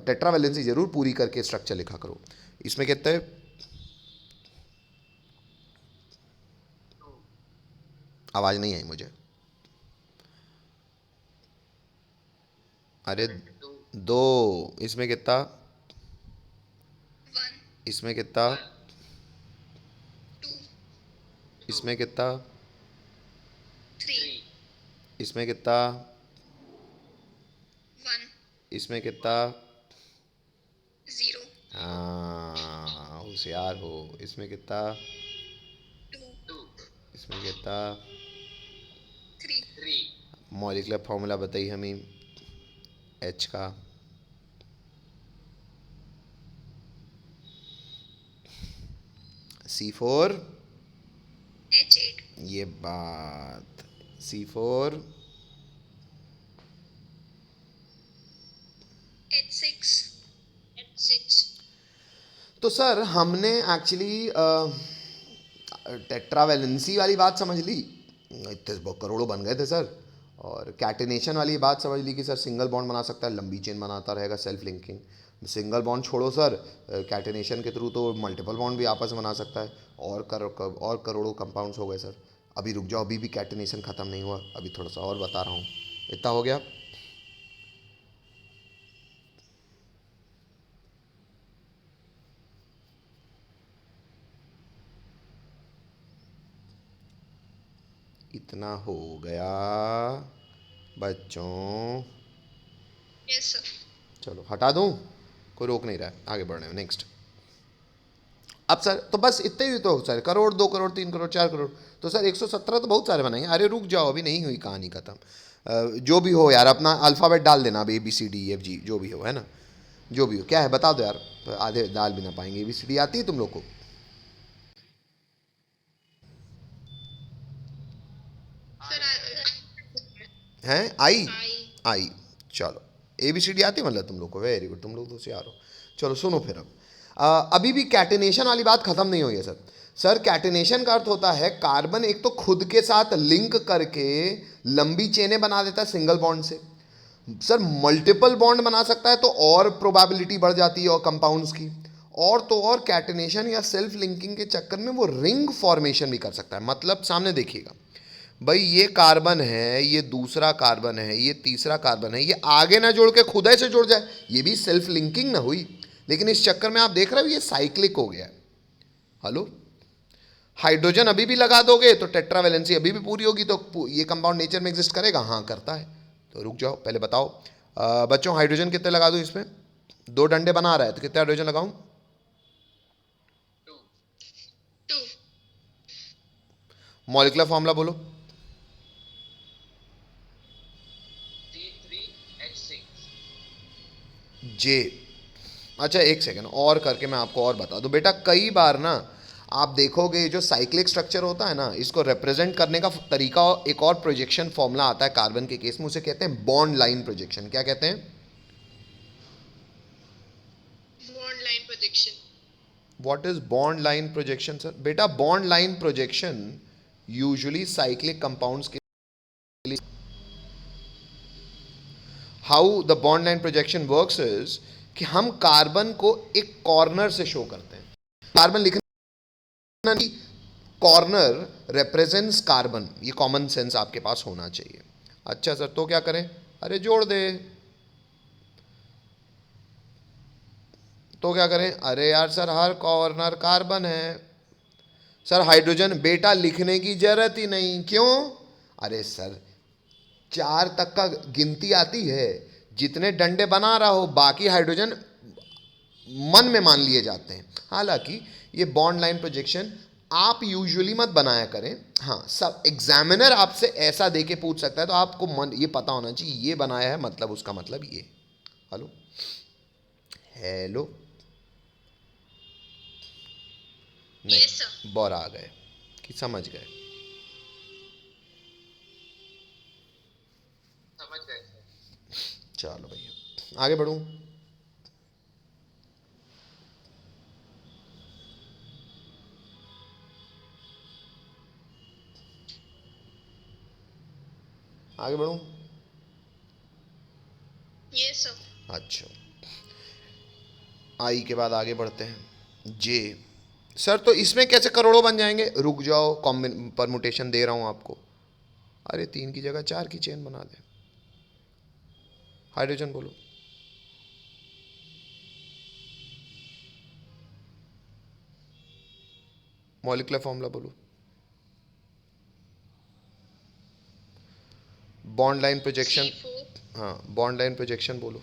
टेट्रावैलेंसी जरूर पूरी करके स्ट्रक्चर लिखा करो। इसमें कितने, आवाज नहीं आई मुझे, अरे 2। इसमें कितना, 1, इसमें कितना, 2, इसमें कितना, 3, इसमें कितना, 1, इसमें कितना। 0, हाँ होशियार हो। इसमें कितना, 2, इसमें कितना। 3, मॉलिक्यूलर फॉर्मूला बताइए हमें एच का, C4 H8, ये बात, C4 H6, H6। तो सर हमने एक्चुअली टेट्रावैलेंसी वाली बात समझ ली, इतने करोड़ों बन गए थे सर, और कैटेनेशन वाली बात समझ ली कि सर सिंगल बॉन्ड बना सकता है, लंबी चेन बनाता रहेगा सेल्फ लिंकिंग। सिंगल बॉन्ड छोड़ो सर, कैटेनेशन के थ्रू तो मल्टीपल बॉन्ड भी आपस में बना सकता है, और करोड़ों कंपाउंड्स हो गए सर। अभी रुक जाओ, अभी भी कैटेनेशन ख़त्म नहीं हुआ, अभी थोड़ा सा और बता रहा हूँ। इतना हो गया। इतना हो गया बच्चों। Yes, sir. चलो हटा दूँ, कोई रोक नहीं रहा है आगे बढ़ने में। नेक्स्ट। अब सर तो बस इतने ही तो सर, करोड़, 2 करोड़, 3 करोड़, 4 करोड़, तो सर 117 तो बहुत सारे बनाएंगे। अरे रुक जाओ, अभी नहीं हुई कहानी ख़त्म। जो भी हो यार, अपना अल्फ़ाबेट डाल देना, अभी ABCDEFG जो भी हो, है ना, जो भी हो। क्या है बता दो यार, आधे डाल भी ना पाएंगे। ABCD आती है तुम लोग को? Sir, हैं? आई? I. आई। चलो, ABCD आती है मतलब तुम लोग को, वेरी गुड, तुम लोग तो होशियार हो। चलो सुनो फिर अब, अभी भी कैटेनेशन वाली बात खत्म नहीं हुई है सर। सर कैटेनेशन का अर्थ होता है कार्बन एक तो खुद के साथ लिंक करके लंबी चेनें बना देता है सिंगल बॉन्ड से। सर मल्टीपल बॉन्ड बना सकता है तो और प्रोबेबिलिटी बढ़ जाती है और कंपाउंड्स की। और तो और कैटेनेशन या सेल्फ लिंकिंग के चक्कर में वो रिंग फॉर्मेशन भी कर सकता है। मतलब सामने देखिएगा भाई, ये कार्बन है, ये दूसरा कार्बन है, ये तीसरा कार्बन है, ये आगे ना जोड़ के खुद से जुड़ जाए, ये भी सेल्फ लिंकिंग ना हुई। लेकिन इस चक्कर में आप देख रहे हो ये साइक्लिक हो गया है। हेलो, हाइड्रोजन अभी भी लगा दोगे तो टेट्रावैलेंसी अभी भी पूरी होगी, तो ये कंपाउंड नेचर में एग्जिस्ट करेगा? हाँ करता है। तो रुक जाओ, पहले बताओ बच्चों, हाइड्रोजन कितने लगा दूं इसमें? 2 डंडे बना रहा है तो कितने हाइड्रोजन लगाऊं? 2. 2. मॉलिक्यूलर फॉर्मूला बोलो। C3H6. जे। अच्छा एक सेकेंड और करके मैं आपको और बता दूं बेटा, कई बार ना आप देखोगे जो साइक्लिक स्ट्रक्चर होता है ना, इसको रिप्रेजेंट करने का तरीका, एक और प्रोजेक्शन फॉर्मूला आता है कार्बन के केस में, उसे कहते हैं बॉन्ड लाइन प्रोजेक्शन। क्या कहते हैं? Bond line projection. What is bond line projection sir? बेटा bond line projection usually cyclic compounds के, how the bond line projection works is कि हम कार्बन को एक कॉर्नर से शो करते हैं। कार्बन लिखना, कॉर्नर रिप्रेजेंट्स कार्बन, ये कॉमन सेंस आपके पास होना चाहिए। अच्छा सर तो क्या करें? अरे जोड़ दे। तो क्या करें? अरे यार सर हर कॉर्नर कार्बन है। सर हाइड्रोजन बेटा लिखने की जरूरत ही नहीं। क्यों? अरे सर 4 तक का गिनती आती है, जितने डंडे बना रहा हो बाकी हाइड्रोजन मन में मान लिए जाते हैं। हालांकि ये बॉन्ड लाइन प्रोजेक्शन आप यूजुअली मत बनाया करें। हाँ, सब एग्जामिनर आपसे ऐसा दे के पूछ सकता है, तो आपको मन ये पता होना चाहिए ये बनाया है मतलब उसका मतलब ये। हेलो हेलो, नहीं Yes, sir. बोर आ गए कि समझ गए? समझ गए सर. चलो भैया आगे बढ़ूं। आगे बढ़ूं। Yes, sir. अच्छा, आई के बाद आगे बढ़ते हैं। जे। सर तो इसमें कैसे करोड़ों बन जाएंगे? रुक जाओ, कॉम्बिन परमुटेशन दे रहा हूं आपको। अरे 3 की जगह 4 की चेन बना दे। हाइड्रोजन बोलो। मॉलिक्यूलर फॉर्मूला बोलो। Bond line projection. C4. हाँ, बॉन्ड लाइन प्रोजेक्शन बोलो।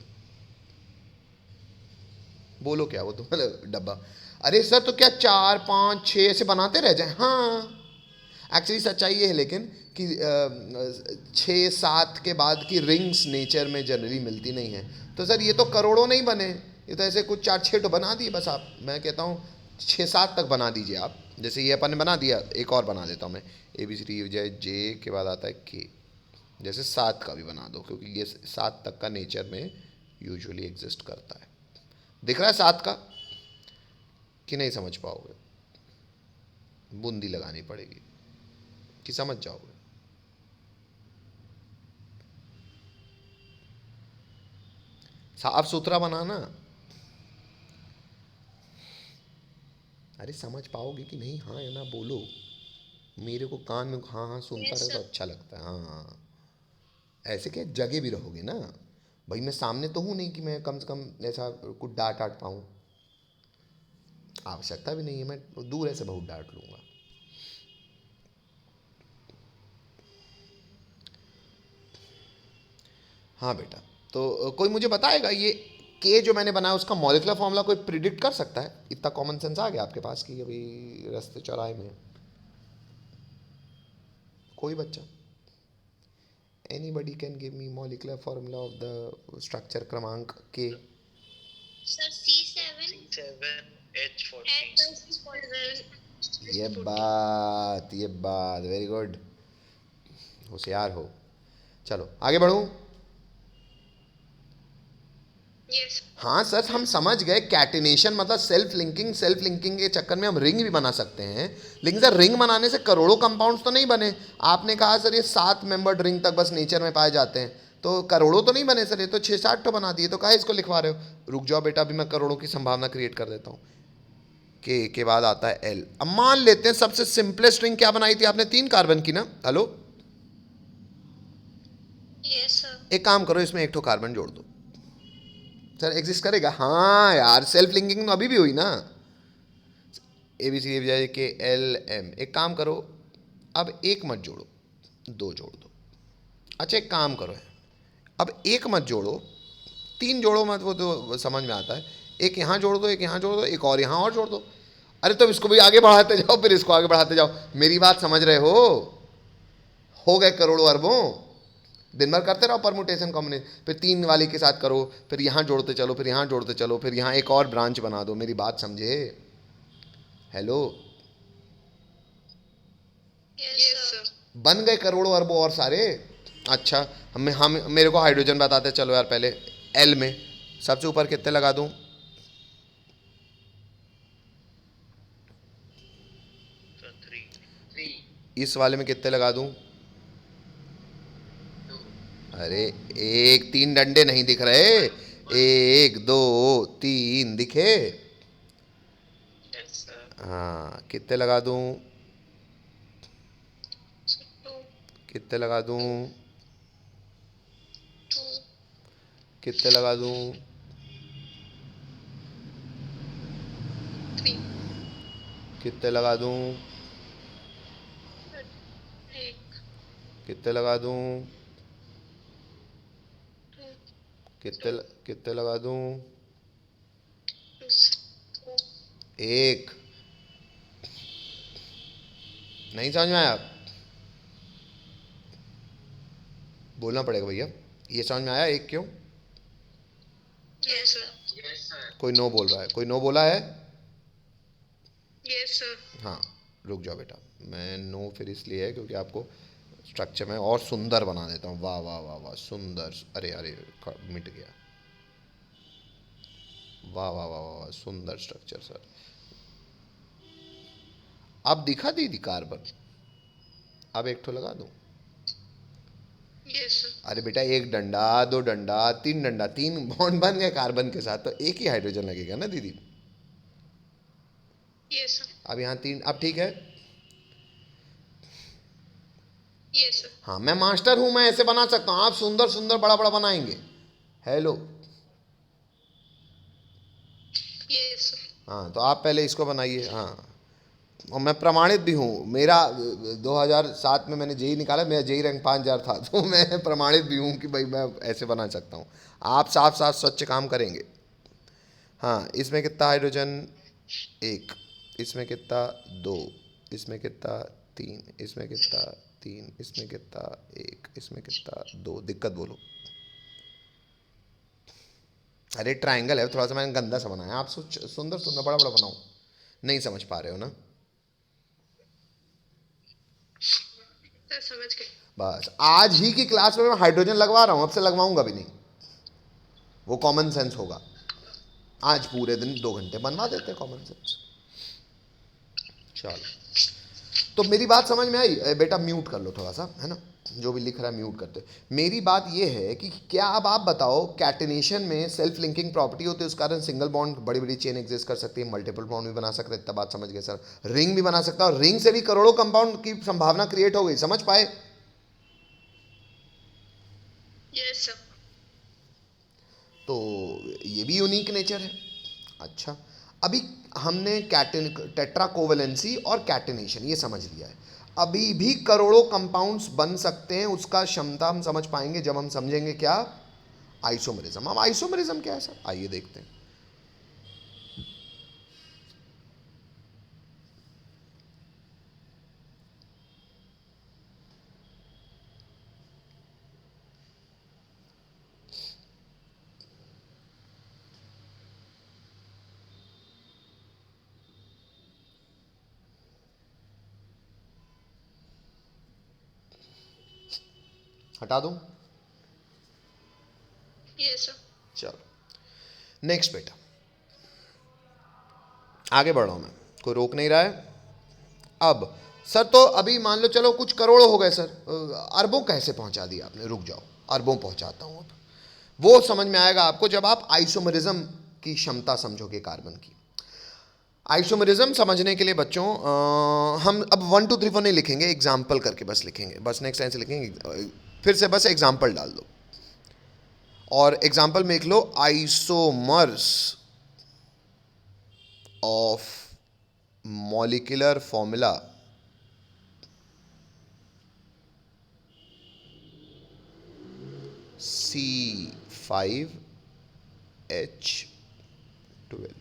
बोलो क्या वो तो मतलब डब्बा। अरे सर तो क्या 4 5 6 ऐसे बनाते रह जाए? हाँ, एक्चुअली सच्चाई ये है लेकिन कि 6 7 के बाद की रिंग्स नेचर में जनरली मिलती नहीं है। तो सर ये तो करोड़ों नहीं बने, ये तो ऐसे कुछ 4 6 तो बना दिए बस। आप, मैं कहता हूँ 6 7 तक बना दीजिए आप। जैसे ये अपन ने बना दिया, एक और बना देता हूँ मैं। ABCD जे के बाद आता है के, जैसे 7 का भी बना दो, क्योंकि ये 7 तक का नेचर में यूजुअली एग्जिस्ट करता है। दिख रहा है 7 का कि नहीं समझ पाओगे? बूंदी लगानी पड़ेगी कि समझ जाओगे? साफ सुथरा बनाना। अरे समझ पाओगे कि नहीं? हाँ या ना बोलो। मेरे को कान में हाँ हाँ सुनता Yes, रहे तो sir. अच्छा लगता है। हाँ, ऐसे क्या जगह भी रहोगे ना। भाई मैं सामने तो हूँ नहीं कि मैं कम से कम ऐसा कुछ डांट पाऊँ। आवश्यकता भी नहीं है, मैं दूर ऐसे बहुत डांट लूँगा। हाँ बेटा, तो कोई मुझे बताएगा ये के जो मैंने बनाया उसका मॉलिक्यूलर फॉर्मूला कोई प्रिडिक्ट कर सकता है? इतना कॉमन सेंस आ गया आपके पास कि अभी रास्ते चौराहे में है? कोई बच्चा? Anybody can give me molecular formula of the structure क्रमांक के? Sir, C7 C7H14. H14. ये बात वेरी गुड, होशियार हो। चलो आगे बढ़ूँ। Yes. हाँ सर, हम समझ गए कैटिनेशन मतलब सेल्फ लिंकिंग के चक्कर में हम रिंग भी बना सकते हैं, लेकिन सर रिंग बनाने से करोड़ों कंपाउंड्स तो नहीं बने। आपने कहा सर ये 7 मेंबर्ड रिंग तक बस नेचर में पाए जाते हैं, तो करोड़ों तो नहीं बने सर, ये तो 6-7 तो बना दिए, तो कहा इसको लिखवा रहे हो? रुक जाओ बेटा, अभी मैं करोड़ों की संभावना क्रिएट कर देता हूँ। के बाद आता है एल। अब मान लेते हैं सबसे सिंपलेस्ट रिंग क्या बनाई थी आपने? 3 कार्बन की ना। Hello, Yes, sir. एक काम करो, इसमें एक तो कार्बन जोड़ दो। सर एग्जिस्ट करेगा? हाँ यार, सेल्फ लिंकिंग तो अभी भी हुई ना। ए बी सी ए बजाय के एल एम। एक काम करो, अब एक मत जोड़ो, 2 जोड़ दो। अच्छा एक काम करो, अब एक मत जोड़ो, 3 जोड़ो मत, वो तो समझ में आता है। एक यहाँ जोड़ दो, एक यहाँ जोड़ दो, एक और यहाँ और जोड़ दो। अरे तो इसको भी आगे बढ़ाते जाओ, फिर इसको आगे बढ़ाते जाओ। मेरी बात समझ रहे हो गए करोड़ों अरबों। दिन भर करते रहो परमुटेशन कॉम्बिनेशन, फिर 3 वाले के साथ करो, फिर यहाँ जोड़ते चलो, फिर यहाँ जोड़ते चलो, फिर यहाँ एक और ब्रांच बना दो। मेरी बात समझे? Hello, Yes, sir. बन गए करोड़ों अरबों और सारे। अच्छा, हम मेरे को हाइड्रोजन बताते चलो यार। पहले एल में सबसे ऊपर कितने लगा दूं? So 3. इस वाले में कितने लगा दूं? 2. अरे 1 3 डंडे नहीं दिख रहे? 1 2 3 दिखे? Yes, sir. हाँ, कितने लगा दूं? Two. कितने लगा दूं? 2. कितने लगा दूं? 3. कितने लगा दूं? 8. कितने लगा दूं? 2. कितने लगा दूं? 2. 1। नहीं समझ में आया? बोलना पड़ेगा भैया। ये समझ में आया? 1 क्यों? Yes, sir. Yes, sir. कोई नो बोल रहा है? कोई नो बोला है? Yes, sir. हाँ, रुक जाओ बेटा, मैं नो फिर इसलिए है क्योंकि आपको स्ट्रक्चर में और सुंदर बना देता हूँ। वाह वाह वाह वाह, सुंदर। अरे अरे, मिट गया। वाह वाह वाह वाह, सुंदर स्ट्रक्चर सर। अब दिखा दीदी कार्बन? अब एक तो लगा दूं? Yes, sir. अरे बेटा, 1 डंडा, 2 डंडा, 3 डंडा, 3 बॉन्ड बन गए कार्बन के साथ, तो एक ही हाइड्रोजन लगेगा ना दीदी। Yes, sir. अब यहाँ 3, अब ठीक है। Yes, sir. हाँ, मैं मास्टर हूं, मैं ऐसे बना सकता हूं। आप सुंदर सुंदर बड़ा बड़ा बनाएंगे। Hello, Yes, sir. हाँ तो आप पहले इसको बनाइए। हाँ, और मैं प्रमाणित भी हूँ। मेरा 2007 में मैंने जेई निकाला, मेरा जेई रैंक 5000 था, तो मैं प्रमाणित भी हूँ कि भाई मैं ऐसे बना सकता हूँ। आप साफ साफ स्वच्छ काम करेंगे। हाँ, इसमें कितना हाइड्रोजन? 1। इसमें कितना? 2। इसमें कितना? 3। इसमें कितना? 3। इसमें कितना? 1। इसमें कितना? 2। दिक्कत बोलो। अरे ट्रायंगल है, थोड़ा सा मैंने गंदा सा बनाया। आप सुंदर सुंदर बड़ा बड़ा बनाओ। नहीं समझ पा रहे हो ना? Sir, समझ गए. बस आज ही की क्लास में मैं हाइड्रोजन लगवा रहा हूँ, अब से लगवाऊंगा भी नहीं। वो कॉमन सेंस होगा। आज पूरे दिन 2 घंटे बनवा देते हैं कॉमन सेंस। चलो, तो मेरी बात समझ में आई? बेटा म्यूट कर लो थोड़ा सा, है ना, जो भी लिख रहा है म्यूट करते। मेरी बात ये है कि क्या अब आप बताओ, कैटिनेशन में सेल्फ लिंकिंग प्रॉपर्टी होती है, उस कारण सिंगल बॉन्ड बड़ी बड़ी चेन एग्जिस्ट कर सकती है, मल्टीपल बॉन्ड भी बना सकते हैं। इतना बात समझ गए सर? रिंग भी बना सकता है, और रिंग से भी करोड़ों कंपाउंड की संभावना क्रिएट हो गई, समझ पाए? Yes sir. तो ये भी यूनिक नेचर है। अच्छा, अभी हमने टेट्रा कोवेलेंसी और कैटिनेशन ये समझ लिया है। अभी भी करोड़ों कंपाउंड्स बन सकते हैं, उसका क्षमता हम समझ पाएंगे जब हम समझेंगे क्या, आइसोमरिज्म। अब आइसोमरिज्म क्या है सर, आइए देखते हैं। हटा दूं? Yes sir. चलो नेक्स्ट बेटा, आगे बढ़ रहा हूं मैं, कोई रोक नहीं रहा है। अब सर तो अभी मान लो चलो कुछ करोड़ हो गए सर, अरबों कैसे पहुंचा दिया आपने? रुक जाओ, अरबों पहुंचाता हूं। अब वो समझ में आएगा आपको जब आप आइसोमरिज्म की क्षमता समझोगे कार्बन की। आइसोमरिज्म समझने के लिए बच्चों हम अब 1 2 3 4 नहीं लिखेंगे, एग्जाम्पल करके बस लिखेंगे, बस नेक्स्ट टाइम से लिखेंगे फिर से बस एग्जाम्पल डाल दो, और एग्जाम्पल में लिख लो isomers of molecular formula C5H12।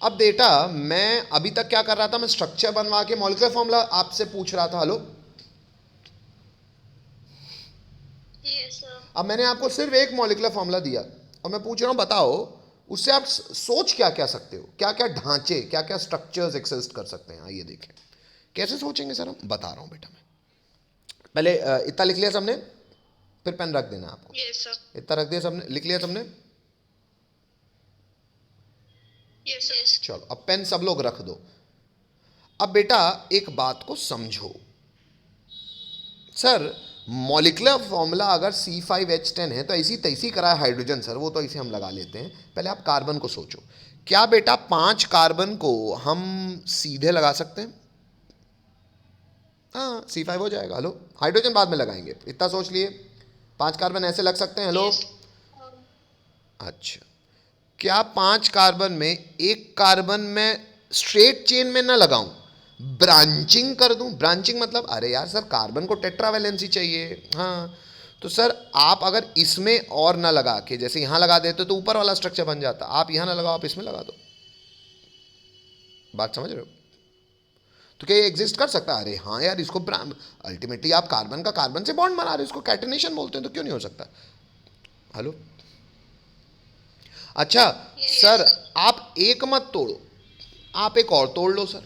अब बेटा मैं अभी तक क्या कर रहा था, मैं स्ट्रक्चर बनवा के मॉलिक्यूलर फॉर्मूला आपसे पूछ रहा था। Hello, yes sir. अब मैंने आपको सिर्फ एक मॉलिक्यूलर फॉर्मूला दिया और मैं पूछ रहा हूं बताओ उससे आप सोच क्या क्या सकते हो, क्या क्या ढांचे, क्या क्या स्ट्रक्चर्स एक्सिस्ट कर सकते हैं। आइए देखें कैसे सोचेंगे सर, हम बता रहा हूं बेटा। मैं पहले इतना लिख लिया सबने, फिर पेन रख देना आपको। Yes sir. इतना रख दिया सबने, लिख लिया सबने? Yes sir. चलो अब पेन सब लोग रख दो। अब बेटा एक बात को समझो सर, मॉलिक्यूलर फॉर्मूला अगर C5H10 है तो ऐसी तैसी करा है हाइड्रोजन सर, वो तो इसे हम लगा लेते हैं। पहले आप कार्बन को सोचो, क्या बेटा 5 कार्बन को हम सीधे लगा सकते हैं? हाँ C5 हो जाएगा। हेलो, हाइड्रोजन बाद में लगाएंगे, इतना सोच लिए। 5 कार्बन ऐसे लग सकते हैं? हेलो, अच्छा, क्या 5 कार्बन में एक कार्बन में स्ट्रेट चेन में ना लगाऊं, ब्रांचिंग कर दूं? ब्रांचिंग मतलब अरे यार सर कार्बन को टेट्रावैलेंसी चाहिए। हाँ, तो सर आप अगर इसमें और ना लगा के जैसे यहां लगा देते तो ऊपर वाला स्ट्रक्चर बन जाता। आप यहां ना लगाओ, आप इसमें लगा दो। बात समझ रहे हो? तो क्या ये एग्जिस्ट कर सकता है? अरे हाँ यार, इसको अल्टीमेटली आप कार्बन का कार्बन से बॉन्ड बना रहे हो, इसको कैटिनेशन बोलते हैं, तो क्यों नहीं हो सकता? हेलो, अच्छा सर आप एक मत तोड़ो, आप एक और तोड़ लो सर,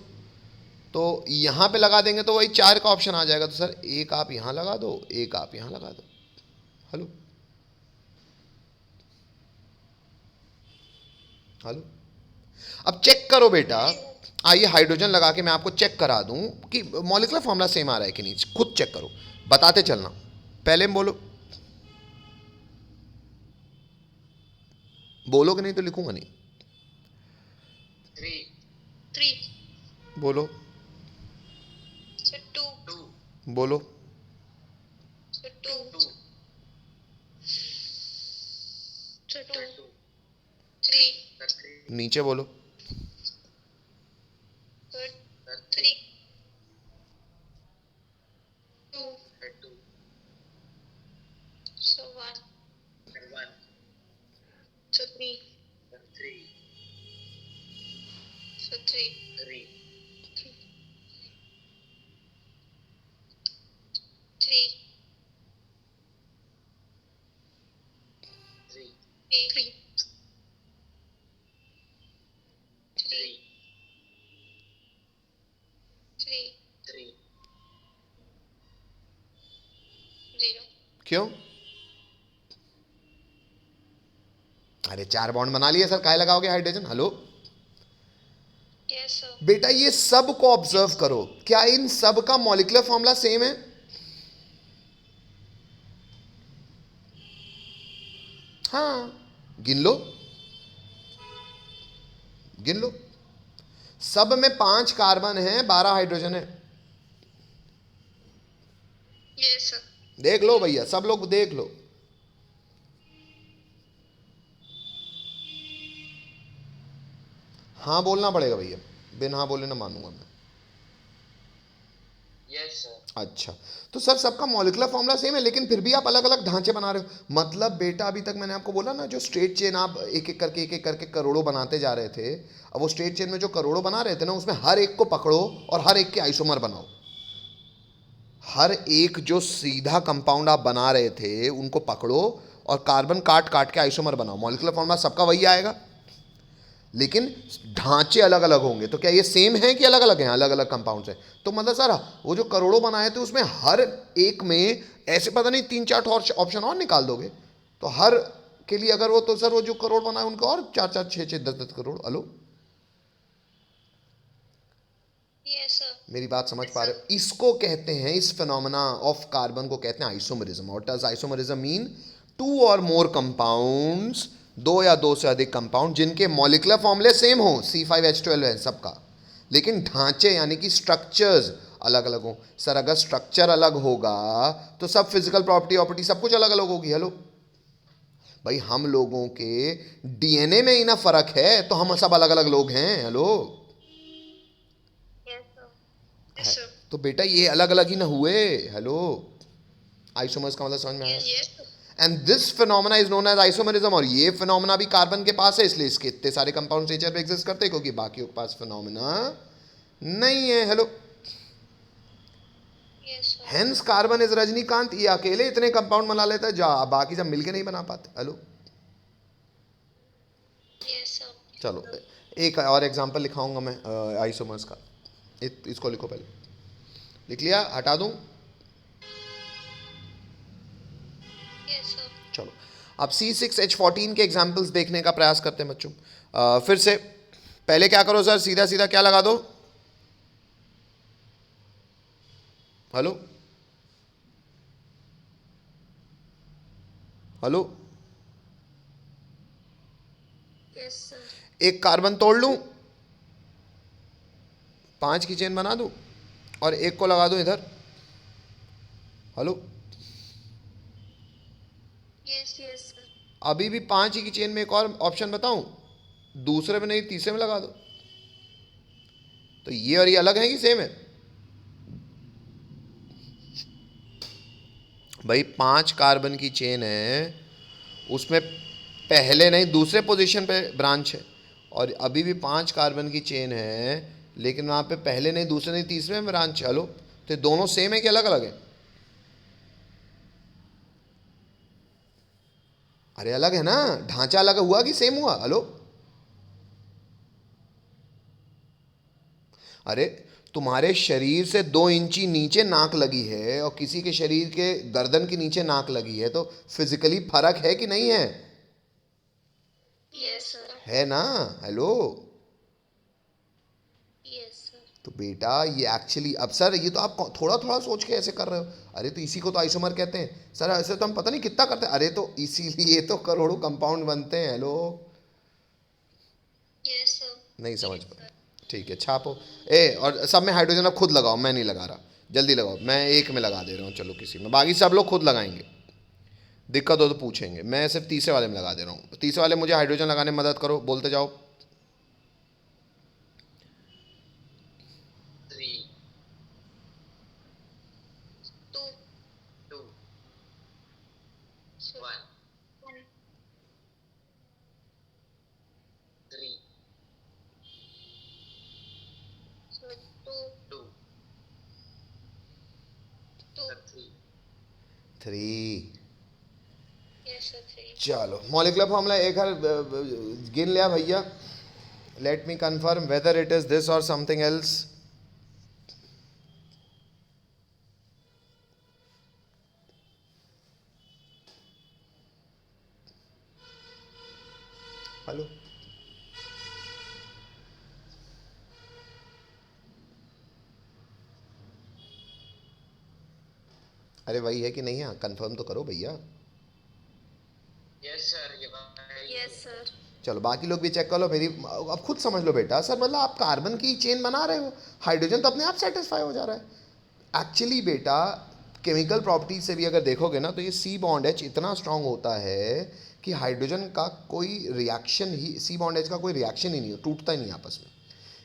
तो यहां पे लगा देंगे तो वही 4 का ऑप्शन आ जाएगा। तो सर एक आप यहां लगा दो, एक आप यहां लगा दो। हेलो, हेलो, अब चेक करो बेटा। आइए हाइड्रोजन लगा के मैं आपको चेक करा दूं कि मॉलिक्यूलर फॉर्मूला सेम आ रहा है कि नहीं, खुद चेक करो, बताते चलना। पहले में बोलो, बोलोगे नहीं तो लिखूंगा नहीं। 3 3 बोलो, सर। 2 2 बोलो, सर। 2 2 सर। 2 2 3 3 नीचे बोलो, सर। 3 2 2 सर। 1 1 सर। 3 3 सर। 3 3 3 3 3 3 3 3 0 क्यों? अरे 4 बॉन्ड बना लिए सर, काहे लगाओगे हाइड्रोजन? Hello, Yes, sir. बेटा ये सब को ऑब्जर्व करो, क्या इन सब का मॉलिक्यूलर फॉर्मूला सेम है? हाँ, गिन लो, गिन लो। सब में 5 कार्बन है, 12 हाइड्रोजन है। Yes, sir. देख लो भैया, सब लोग देख लो। हाँ बोलना पड़ेगा भैया, बिना हाँ बोले ना मानूंगा मैं। Yes, sir. अच्छा, तो सर सबका मॉलिक्यूलर फॉर्मूला सेम है, लेकिन फिर भी आप अलग अलग ढांचे बना रहे हो। मतलब बेटा अभी तक मैंने आपको बोला ना, जो स्ट्रेट चेन आप एक एक करके करोड़ों बनाते जा रहे थे, अब वो स्ट्रेट चेन में जो करोड़ों बना रहे थे ना, उसमें हर एक को पकड़ो और हर एक के आइसोमर बनाओ। हर एक जो सीधा कंपाउंड आप बना रहे थे उनको पकड़ो और कार्बन काट काट के आइसोमर बनाओ। मॉलिक्यूलर फॉर्मूला सबका वही आएगा, लेकिन ढांचे अलग अलग होंगे। तो क्या ये सेम है कि अलग अलग हैं? अलग अलग कंपाउंड्स हैं। तो मतलब सर वो जो करोड़ों बनाए थे उसमें हर एक में ऐसे पता नहीं 3-4 ऑप्शन और निकाल दोगे तो हर के लिए अगर वो, तो सर वो जो करोड़ बनाए उनको और 4-4, 6-6, 10-10 करोड़। Hello, Yes, sir. मेरी बात समझ पा रहे हो? इसको कहते हैं, इस फिनोमेना ऑफ कार्बन को कहते हैं isomerism. What does isomerism mean? 2 और मोर कंपाउंड्स, 2 या 2 से अधिक कंपाउंड जिनके मॉलिक्यूलर फॉर्मूले सेम हो, C5H12 है सबका, लेकिन ढांचे यानी कि स्ट्रक्चर्स अलग अलग हो। सर अगर स्ट्रक्चर अलग होगा तो सब फिजिकल प्रॉपर्टी सब कुछ अलग अलग होगी। हेलो भाई, हम लोगों के डीएनए में ही ना फर्क है, तो हम सब अलग अलग लोग हैं। Hello, Yes, sir. Yes, sir. तो बेटा ये अलग अलग ही ना हुए। हेलो, आइसोमर्स का मतलब समझ में आया? Yes, sir. And this phenomena is known as isomerism. और ये फिनोमेना भी कार्बन के पास है, इसलिए इसके इतने सारे कंपाउंड नेचर में एग्जिस्ट करते हैं, क्योंकि बाकियों के पास फिनोमेना नहीं है। Hello, Yes, sir. Hence carbon is Rajinikanth, ये अकेले इतने कंपाउंड बना लेता है, जा बाकी सब मिलके नहीं बना पाते। Hello, Yes, sir. चलो एक और एग्जांपल लिखाऊंगा मैं आइसोमर्स का। इसको लिखो, पहले लिख लिया, हटा दूं? Yes, sir. चलो अब C6H14 के एग्जाम्पल्स देखने का प्रयास करते हैं बच्चों। फिर से पहले क्या करो सर, सीधा सीधा क्या लगा दो? Hello, hello, Yes, sir. एक कार्बन तोड़ लूं, 5 की चेन बना दूं और एक को लगा दूं इधर। Hello, Yes, yes, sir. अभी भी 5 ही की चेन में एक और ऑप्शन बताऊं, दूसरे में नहीं तीसरे में लगा दो। तो ये और ये अलग है कि सेम है? भाई 5 कार्बन की चेन है, उसमें पहले नहीं दूसरे पोजीशन पे ब्रांच है, और अभी भी 5 कार्बन की चेन है, लेकिन वहाँ पे पहले नहीं दूसरे नहीं तीसरे में ब्रांच है। हेलो, तो ये दोनों सेम है कि अलग अलग है? अरे अलग है ना, ढांचा अलग हुआ कि सेम हुआ? हेलो, अरे तुम्हारे शरीर से 2 इंची नीचे नाक लगी है और किसी के शरीर के गर्दन के नीचे नाक लगी है, तो फिजिकली फर्क है कि नहीं है? Yes, sir. है ना? Hello, Yes, sir. तो बेटा ये एक्चुअली, अब सर ये तो आप थोड़ा थोड़ा सोच के ऐसे कर रहे हो। अरे तो इसी को तो आइसोमर कहते हैं सर, ऐसे तो हम पता नहीं कितना करते हैं। अरे तो इसीलिए तो करोड़ों कंपाउंड बनते हैं। Hello, Yes, sir. नहीं समझ पा? ठीक है, छापो। ए और सब में हाइड्रोजन अब खुद लगाओ, मैं नहीं लगा रहा, जल्दी लगाओ। मैं एक में लगा दे रहा हूँ, चलो किसी में, बाकी सब लोग खुद लगाएंगे। दिक्कत हो तो पूछेंगे, मैं सिर्फ तीसरे वाले में लगा दे रहा हूँ। तीसरे वाले मुझे हाइड्रोजन लगाने में मदद करो, बोलते जाओ। 3, 2, 2, sir. 1, 1, 3, sir. 2, 2, 2. 3. 3। Yes, sir. 3. चलो मॉलिक्यूलर फॉर्मूला एक हर गिन लिया भैया। Let me confirm whether it is this और समथिंग एल्स। हेलो, अरे वही है कि नहीं है, कंफर्म तो करो भैया। यस सर, ये भाई। Yes sir. चलो बाकी लोग भी चेक कर लो, मेरी अब खुद समझ लो बेटा। सर मतलब आप कार्बन की चेन बना रहे हो, हाइड्रोजन तो अपने आप सेटिस्फाई हो जा रहा है। एक्चुअली बेटा केमिकल प्रॉपर्टीज से भी अगर देखोगे ना, तो ये सी बॉन्ड एच इतना स्ट्रांग होता है कि हाइड्रोजन का कोई रिएक्शन ही, सी बॉन्ड एच का कोई रिएक्शन ही नहीं हो, टूटता ही नहीं आपस में।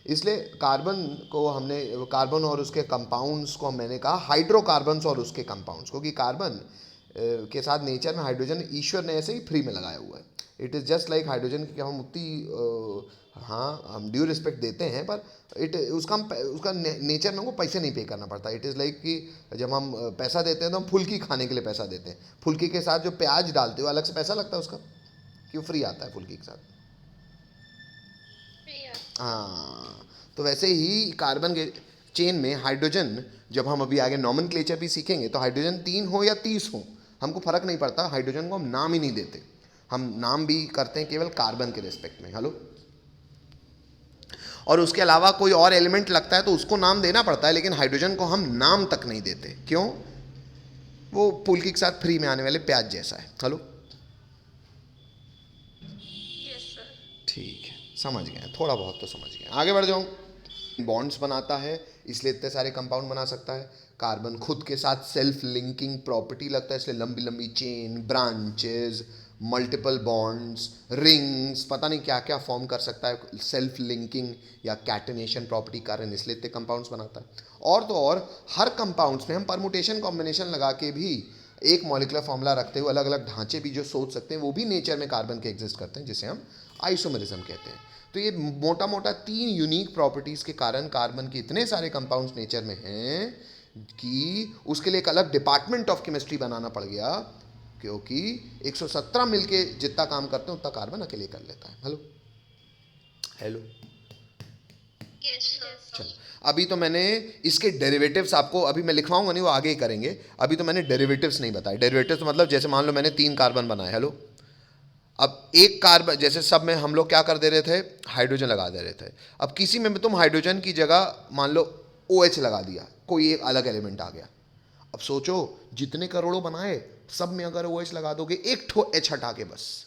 इसलिए कार्बन को हमने, कार्बन और उसके कंपाउंड्स को मैंने कहा हाइड्रोकार्बन्स और उसके कंपाउंड्स, क्योंकि कार्बन के साथ नेचर में हाइड्रोजन ईश्वर ने ऐसे ही फ्री में लगाया हुआ है। It is just like hydrogen की हम उतनी हाँ हम ड्यू रिस्पेक्ट देते हैं, पर उसका नेचर में हमको पैसे नहीं पे करना पड़ता। इट इज़ लाइक कि जब हम पैसा देते हैं तो हम फुल्की खाने के लिए पैसा देते हैं, फुल्की के साथ जो प्याज डालते हो अलग से पैसा लगता है उसका, क्यों फ्री आता है फुल्की के साथ। हाँ, तो वैसे ही कार्बन के चेन में हाइड्रोजन, जब हम अभी आगे नॉमेनक्लेचर भी सीखेंगे, तो हाइड्रोजन 3 हो या 30 हो हमको फ़र्क नहीं पड़ता। हाइड्रोजन को हम नाम ही नहीं देते, हम नाम भी करते हैं केवल कार्बन के रिस्पेक्ट में। हेलो, और उसके अलावा कोई और एलिमेंट लगता है तो उसको नाम देना पड़ता है, लेकिन हाइड्रोजन को हम नाम तक नहीं देते। क्यों? वो फुल्की के साथ फ्री में आने वाले प्याज जैसा है। Hello, yes sir. ठीक है, समझ गए, थोड़ा बहुत तो समझ गए। आगे बढ़ जाऊँ। बॉन्ड्स बनाता है, इसलिए इतने सारे कंपाउंड बना सकता है। कार्बन खुद के साथ सेल्फ लिंकिंग प्रॉपर्टी लगता है, इसलिए लंबी लंबी chain, branches, multiple bonds, rings, पता नहीं क्या क्या फॉर्म कर सकता है सेल्फ लिंकिंग या कैटेनेशन प्रॉपर्टी कारण, इसलिए इतने कंपाउंड्स बनाता है। और तो और हर कंपाउंड्स में हम परमुटेशन कॉम्बिनेशन लगा के भी एक मॉलिक्यूलर फॉर्मूला रखते हुए अलग अलग ढांचे भी जो सोच सकते हैं, वो भी नेचर में कार्बन के एग्जिस्ट करते हैं, जिसे हम आइसोमेरिज्म कहते हैं। तो ये मोटा मोटा 3 यूनिक प्रॉपर्टीज़ के कारण कार्बन के इतने सारे कंपाउंड्स नेचर में हैं कि उसके लिए एक अलग डिपार्टमेंट ऑफ केमिस्ट्री बनाना पड़ गया, क्योंकि 117 मिलके जितना काम करते हैं उतना कार्बन अकेले कर लेता है। Hello hello, yes sir. चलो अभी तो मैंने इसके डेरिवेटिव्स आपको, अभी मैं लिखवाऊंगा नहीं, वो आगे ही करेंगे। अभी तो मैंने डेरिवेटिव्स नहीं बताए। डेरिवेटिव्स मतलब जैसे मान लो मैंने 3 कार्बन बनाए। हेलो, अब एक कार्बन, जैसे सब में हम लोग क्या कर दे रहे थे, हाइड्रोजन लगा दे रहे थे। अब किसी में तुम हाइड्रोजन की जगह मान लो OH लगा दिया, कोई एक अलग एलिमेंट आ गया। अब सोचो जितने करोड़ों बनाए सब में अगर OH लगा दोगे, एक ठो H हटा के बस,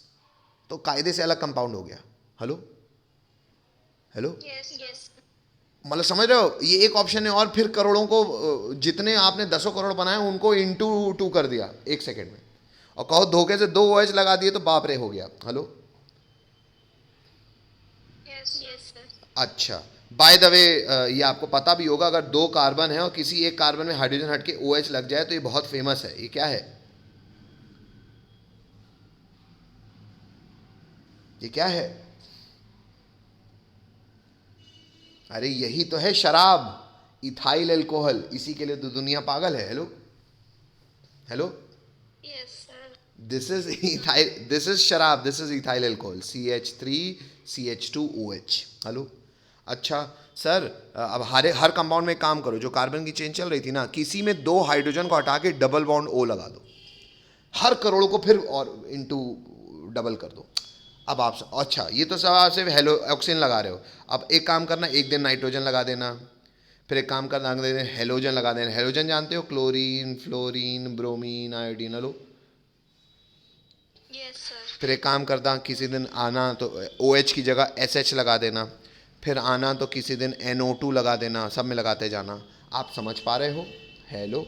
तो कायदे से अलग कंपाउंड हो गया। Hello hello, yes yes. मतलब समझ रहे हो, ये एक ऑप्शन है। और फिर करोड़ों को, जितने आपने 10 करोड़ बनाए उनको इंटू 2 कर दिया 1 सेकेंड में, और कहो धोखे से 2 OH लगा दिए तो बाप रे हो गया। Hello, yes yes sir. अच्छा बाय द वे, ये आपको पता भी होगा, अगर 2 कार्बन है और किसी एक कार्बन में हाइड्रोजन हट के OH लग जाए तो ये बहुत फेमस है। ये क्या है? ये क्या है? अरे यही तो है शराब, इथाइल अल्कोहल। इसी के लिए तो दुनिया पागल है। Hello hello, yes sir. this is शराब, this is ethyl alcohol, CH3CH2OH। Hello, अच्छा सर, अब हर कंपाउंड में काम करो, जो कार्बन की चेन चल रही थी ना, किसी में 2 हाइड्रोजन को हटा के डबल बॉन्ड O लगा दो, हर करोड़ को फिर और इंटू डबल कर दो। अब आप, अच्छा ये तो सब आप सिर्फ हेलो ऑक्सीजन लगा रहे हो। अब एक काम करना, एक दिन नाइट्रोजन लगा देना, फिर एक काम करना अगले दिन हेलोजन लगा देना। हेलोजन जानते हो, chlorine, fluorine, bromine, iodine. Hello, yes sir. फिर एक काम करता, किसी दिन आना तो OH की जगह SH लगा देना, फिर आना तो किसी दिन NO2 लगा देना, सब में लगाते जाना। आप समझ पा रहे हो? हेलो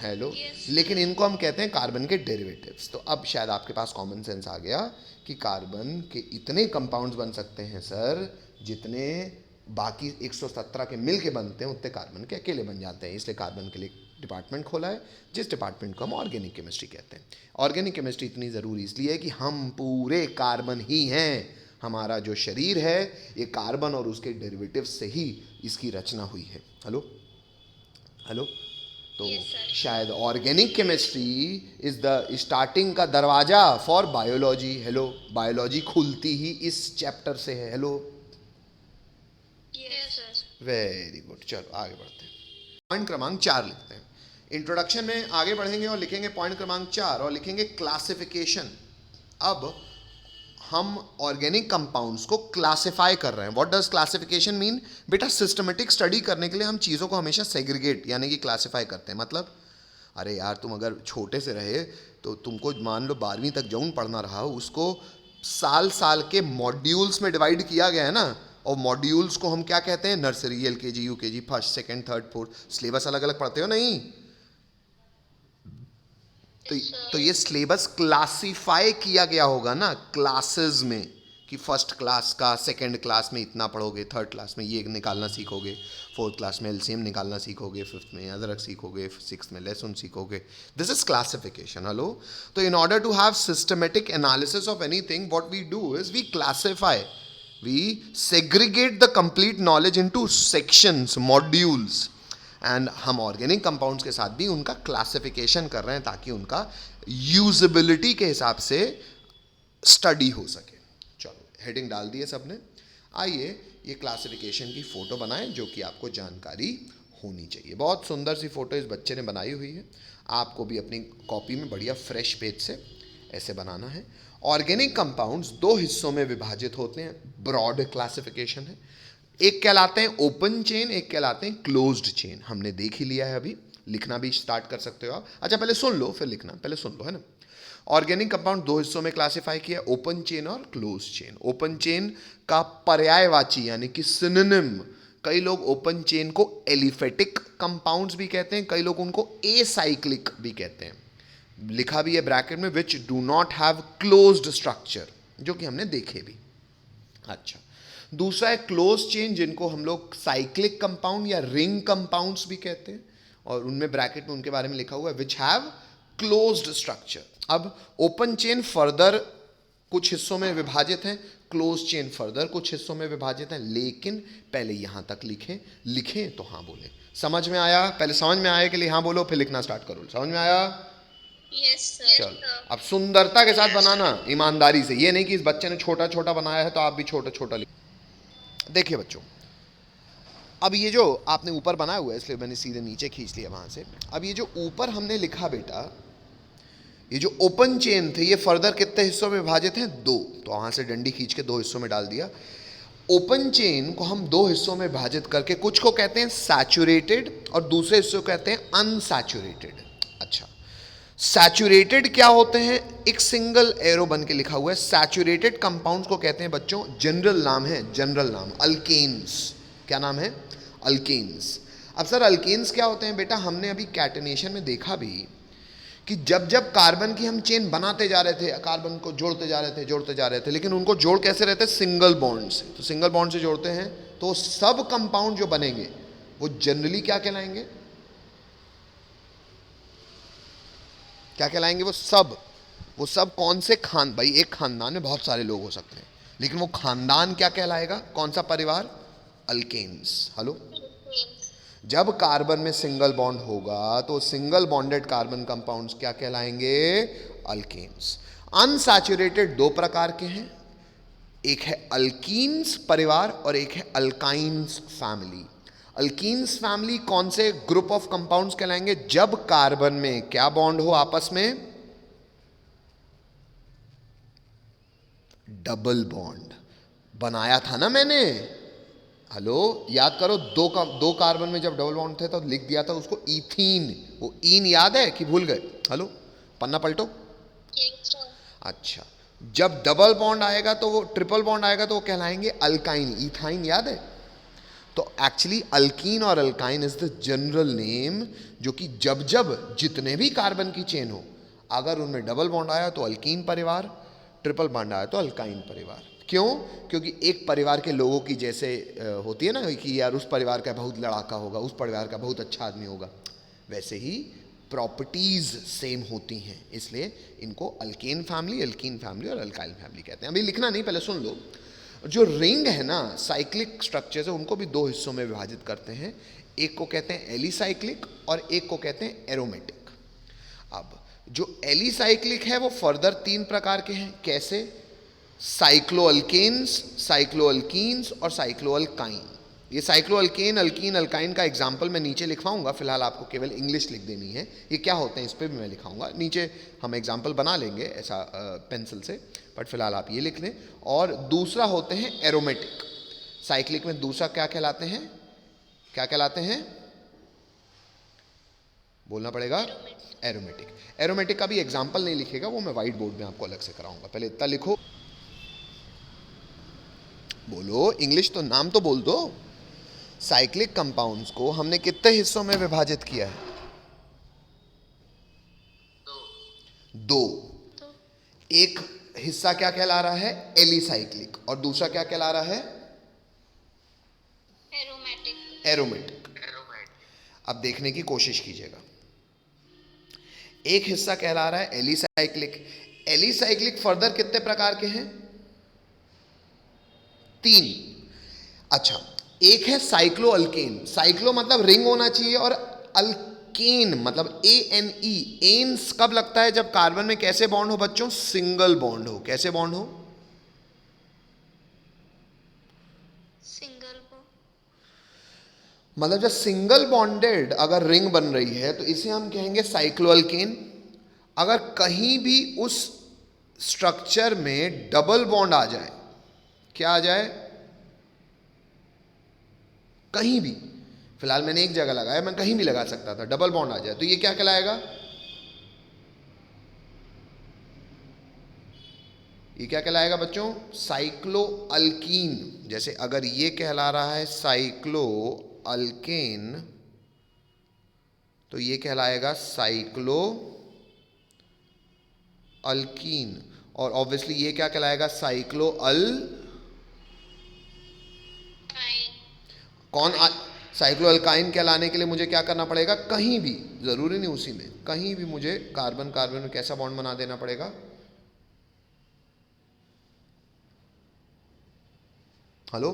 हेलो, लेकिन इनको हम कहते हैं कार्बन के डेरिवेटिव्स। तो अब शायद आपके पास कॉमन सेंस आ गया कि कार्बन के इतने कंपाउंड्स बन सकते हैं सर, जितने बाकी 117 के मिल के बनते हैं उतने कार्बन के अकेले बन जाते हैं। इसलिए कार्बन के लिए डिपार्टमेंट खोला है, जिस डिपार्टमेंट को हम ऑर्गेनिक केमिस्ट्री कहते हैं। ऑर्गेनिक केमिस्ट्री इतनी ज़रूरी इसलिए है कि हम पूरे कार्बन ही हैं। हमारा जो शरीर है ये कार्बन और उसके डेरिवेटिव्स से ही इसकी रचना हुई है। हेलो हेलो, तो शायद organic chemistry is the starting का दरवाजा फॉर बायोलॉजी। हेलो, बायोलॉजी खुलती ही इस चैप्टर से है। Hello, yes sir. Very good. चलो आगे बढ़ते हैं, पॉइंट क्रमांक 4 लिखते हैं। इंट्रोडक्शन में आगे बढ़ेंगे और लिखेंगे पॉइंट क्रमांक 4 और लिखेंगे क्लासिफिकेशन। अब हम ऑर्गेनिक कंपाउंड्स को क्लासिफाई कर रहे हैं। What does classification mean? बेटा सिस्टमेटिक स्टडी करने के लिए हम चीज़ों को हमेशा सेग्रीगेट यानी कि क्लासिफाई करते हैं। मतलब अरे यार, तुम अगर छोटे से रहे तो तुमको मान लो 12वीं तक जौन पढ़ना रहा उसको साल साल के मॉड्यूल्स में डिवाइड किया गया है ना, और मॉड्यूल्स को हम क्या कहते हैं, nursery, LKG, UKG, first, second, third, fourth, syllabus अलग अलग पढ़ते हो नहीं। तो ये सिलेबस क्लासिफाई किया गया होगा ना क्लासेस में, कि फर्स्ट क्लास का सेकंड क्लास में इतना पढ़ोगे, थर्ड क्लास में ये निकालना सीखोगे, फोर्थ क्लास में एलसीएम निकालना सीखोगे, फिफ्थ में अदरक सीखोगे, सिक्स्थ में लेसन सीखोगे। This is classification. हेलो, तो in order to have systematic analysis of anything, what we do is we classify, we segregate the complete knowledge into sections, modules, and हम ऑर्गेनिक कंपाउंड्स के साथ भी उनका क्लासिफिकेशन कर रहे हैं ताकि उनका यूजेबिलिटी के हिसाब से स्टडी हो सके। चलो, हेडिंग डाल दी है सबने। आइए ये क्लासिफिकेशन की फ़ोटो बनाएं जो कि आपको जानकारी होनी चाहिए। बहुत सुंदर सी फ़ोटो इस बच्चे ने बनाई हुई है, आपको भी अपनी कॉपी में बढ़िया फ्रेश पेज से ऐसे बनाना है। ऑर्गेनिक कंपाउंड्स दो हिस्सों में विभाजित होते हैं, ब्रॉड क्लासिफिकेशन है। एक कहलाते हैं ओपन चेन, एक कहलाते हैं क्लोज्ड चेन। हमने देख ही लिया है, अभी लिखना भी स्टार्ट कर सकते हो आप। अच्छा, पहले सुन लो फिर लिखना, पहले सुन लो, है ना। ऑर्गेनिक कंपाउंड दो हिस्सों में क्लासिफाई किया, ओपन चेन और क्लोज चेन। ओपन चेन का पर्यायवाची यानी कि सिनोनिम, कई लोग ओपन चेन को एलिफेटिक कंपाउंड्स भी कहते हैं, कई लोग उनको एसाइक्लिक भी कहते हैं। लिखा भी है ब्रैकेट में, which do not have closed structure, जो कि हमने देखे भी। अच्छा, दूसरा है क्लोज चेन, जिनको हम लोग साइक्लिक कंपाउंड या रिंग कंपाउंड्स भी कहते हैं, और उनमें ब्रैकेट में उनके बारे में लिखा हुआ है विच हैव क्लोज्ड स्ट्रक्चर। अब ओपन चेन फर्दर कुछ हिस्सों में विभाजित है, क्लोज चेन फर्दर कुछ हिस्सों में विभाजित है, लेकिन पहले यहां तक लिखें तो हाँ बोले। समझ में आया? पहले समझ में आया के लिए हाँ बोलो, फिर लिखना स्टार्ट करो। समझ में आया? Yes sir. चलो, अब सुंदरता के साथ बनाना, ईमानदारी से। ये नहीं कि इस बच्चे ने छोटा छोटा बनाया है तो आप भी छोटा छोटा लिख। देखिए बच्चों, अब ये जो आपने ऊपर बनाया हुआ है, इसलिए मैंने सीधे नीचे खींच लिया वहां से। अब ये जो ऊपर हमने लिखा बेटा, ये जो ओपन चेन थे, ये फर्दर कितने हिस्सों में विभाजित हैं? दो। तो वहां से डंडी खींच के दो हिस्सों में डाल दिया। ओपन चेन को हम दो हिस्सों में विभाजित करके, कुछ को कहते हैं सैचुरेटेड और दूसरे हिस्से को कहते हैं अनसैचुरेटेड। अच्छा, सैचुरेटेड क्या होते हैं? एक सिंगल एरो बन के लिखा हुआ है। सैचुरेटेड कंपाउंड्स को कहते हैं बच्चों, जनरल नाम है, जनरल नाम अल्केन्स। क्या नाम है? अल्केन्स। अब सर अल्केन्स क्या होते हैं बेटा? हमने अभी कैटेनेशन में देखा भी कि जब जब कार्बन की हम चेन बनाते जा रहे थे, कार्बन को जोड़ते जा रहे थे, लेकिन उनको जोड़ कैसे रहते? सिंगल बॉन्ड से। तो सिंगल बॉन्ड से जोड़ते हैं तो सब कंपाउंड जो बनेंगे वो जनरली क्या कहलाएंगे? क्या कहलाएंगे? वो सब कौन से भाई एक खानदान में बहुत सारे लोग हो सकते हैं, लेकिन वो खानदान क्या कहलाएगा? कौन सा परिवार? अल्केन्स। हेलो, जब कार्बन में सिंगल बॉन्ड होगा तो सिंगल बॉन्डेड कार्बन कंपाउंड्स क्या कहलाएंगे? अल्केन्स। अनसैचुरेटेड दो प्रकार के हैं, एक है अल्कीन्स परिवार और एक है अल्काइन्स फैमिली। अल्कीन्स फैमिली कौन से ग्रुप ऑफ कंपाउंड्स कहलाएंगे? जब कार्बन में क्या बॉन्ड हो आपस में? डबल बॉन्ड बनाया था ना मैंने। हेलो, याद करो, दो कार्बन में जब डबल बॉन्ड थे तो लिख दिया था उसको इथीन। वो ईन याद है कि भूल गए? हेलो, पन्ना पलटो। अच्छा, जब डबल बॉन्ड आएगा तो वो ट्रिपल बॉन्ड आएगा तो वो कहलाएंगे अल्काइन, इथाइन। याद है? तो एक्चुअली अल्कीन और alkyne is the general name, जो कि जब जब जितने भी कार्बन की चेन हो, अगर उनमें डबल बॉन्ड आया तो अल्कीन परिवार, ट्रिपल बॉन्ड आया तो अल्काइन परिवार। क्यों? क्योंकि एक परिवार के लोगों की जैसे होती है ना कि यार उस परिवार का बहुत लड़ाका होगा, उस परिवार का बहुत अच्छा आदमी होगा, वैसे ही प्रॉपर्टीज सेम होती हैं, इसलिए इनको अल्केन फैमिली, अल्कीन फैमिली और अल्काइल फैमिली कहते हैं। अभी लिखना नहीं, पहले सुन लो। जो रिंग है ना, साइक्लिक स्ट्रक्चर्स है, उनको भी दो हिस्सों में विभाजित करते हैं। एक को कहते हैं एलिसाइक्लिक और एक को कहते हैं एरोमेटिक। अब जो एलिसाइक्लिक है वो फर्दर तीन प्रकार के हैं। कैसे? साइक्लोअल्केन्स, साइक्लोअल्कीन्स और साइक्लोअल्काइन। ये साइक्लोअल्केन, अल्कीन, अल्काइन का एग्जाम्पल मैं नीचे लिखवाऊंगा, फिलहाल आपको केवल इंग्लिश लिख देनी है। ये क्या होते हैं इस पर भी मैं लिखाऊंगा, नीचे हम एग्जाम्पल बना लेंगे ऐसा पेंसिल से, बट फिलहाल आप ये लिख लें। और दूसरा होते हैं एरोमेटिक। साइक्लिक में दूसरा क्या कहलाते हैं? क्या कहलाते हैं? बोलना पड़ेगा। एरोमेटिक। एरोमेटिक का भी एग्जाम्पल नहीं लिखेगा, वो मैं वाइट बोर्ड में आपको अलग से कराऊंगा। पहले इतना लिखो, बोलो इंग्लिश तो नाम तो बोल दो। साइक्लिक कंपाउंड्स को हमने कितने हिस्सों में विभाजित किया है? दो। तो एक हिस्सा क्या कहला रहा है? एलिसाइक्लिक, और दूसरा क्या कहला रहा है? एरोमेटिक। एरोमेटिक। अब देखने की कोशिश कीजिएगा, एक हिस्सा कहला रहा है एलिसाइक्लिक। एलिसाइक्लिक फर्दर कितने प्रकार के हैं? 3। अच्छा, एक है साइक्लोअल्केन। साइक्लो मतलब रिंग होना चाहिए, और अल्केन मतलब ANE। एन्स कब लगता है? जब कार्बन में कैसे बॉन्ड हो बच्चों? सिंगल बॉन्ड हो। कैसे बॉन्ड हो? सिंगल को मतलब जब सिंगल बॉन्डेड अगर रिंग बन रही है तो इसे हम कहेंगे साइक्लोअल्केन। अगर कहीं भी उस स्ट्रक्चर में डबल बॉन्ड आ जाए, क्या आ जाए? कहीं भी, फिलहाल मैंने एक जगह लगाया, मैं कहीं भी लगा सकता था, डबल बॉन्ड आ जाए तो ये क्या कहलाएगा? ये क्या कहलाएगा बच्चों? साइक्लोअल्कीन। जैसे अगर ये कहला रहा है साइक्लोअल्केन, तो ये कहलाएगा साइक्लोअल्कीन। और ऑब्वियसली ये क्या कहलाएगा? काइन। साइक्लोअल्काइन कहलाने के लिए मुझे क्या करना पड़ेगा? कहीं भी, जरूरी नहीं उसी में, कहीं भी मुझे कार्बन कार्बन में कैसा बॉन्ड बना देना पड़ेगा? हेलो,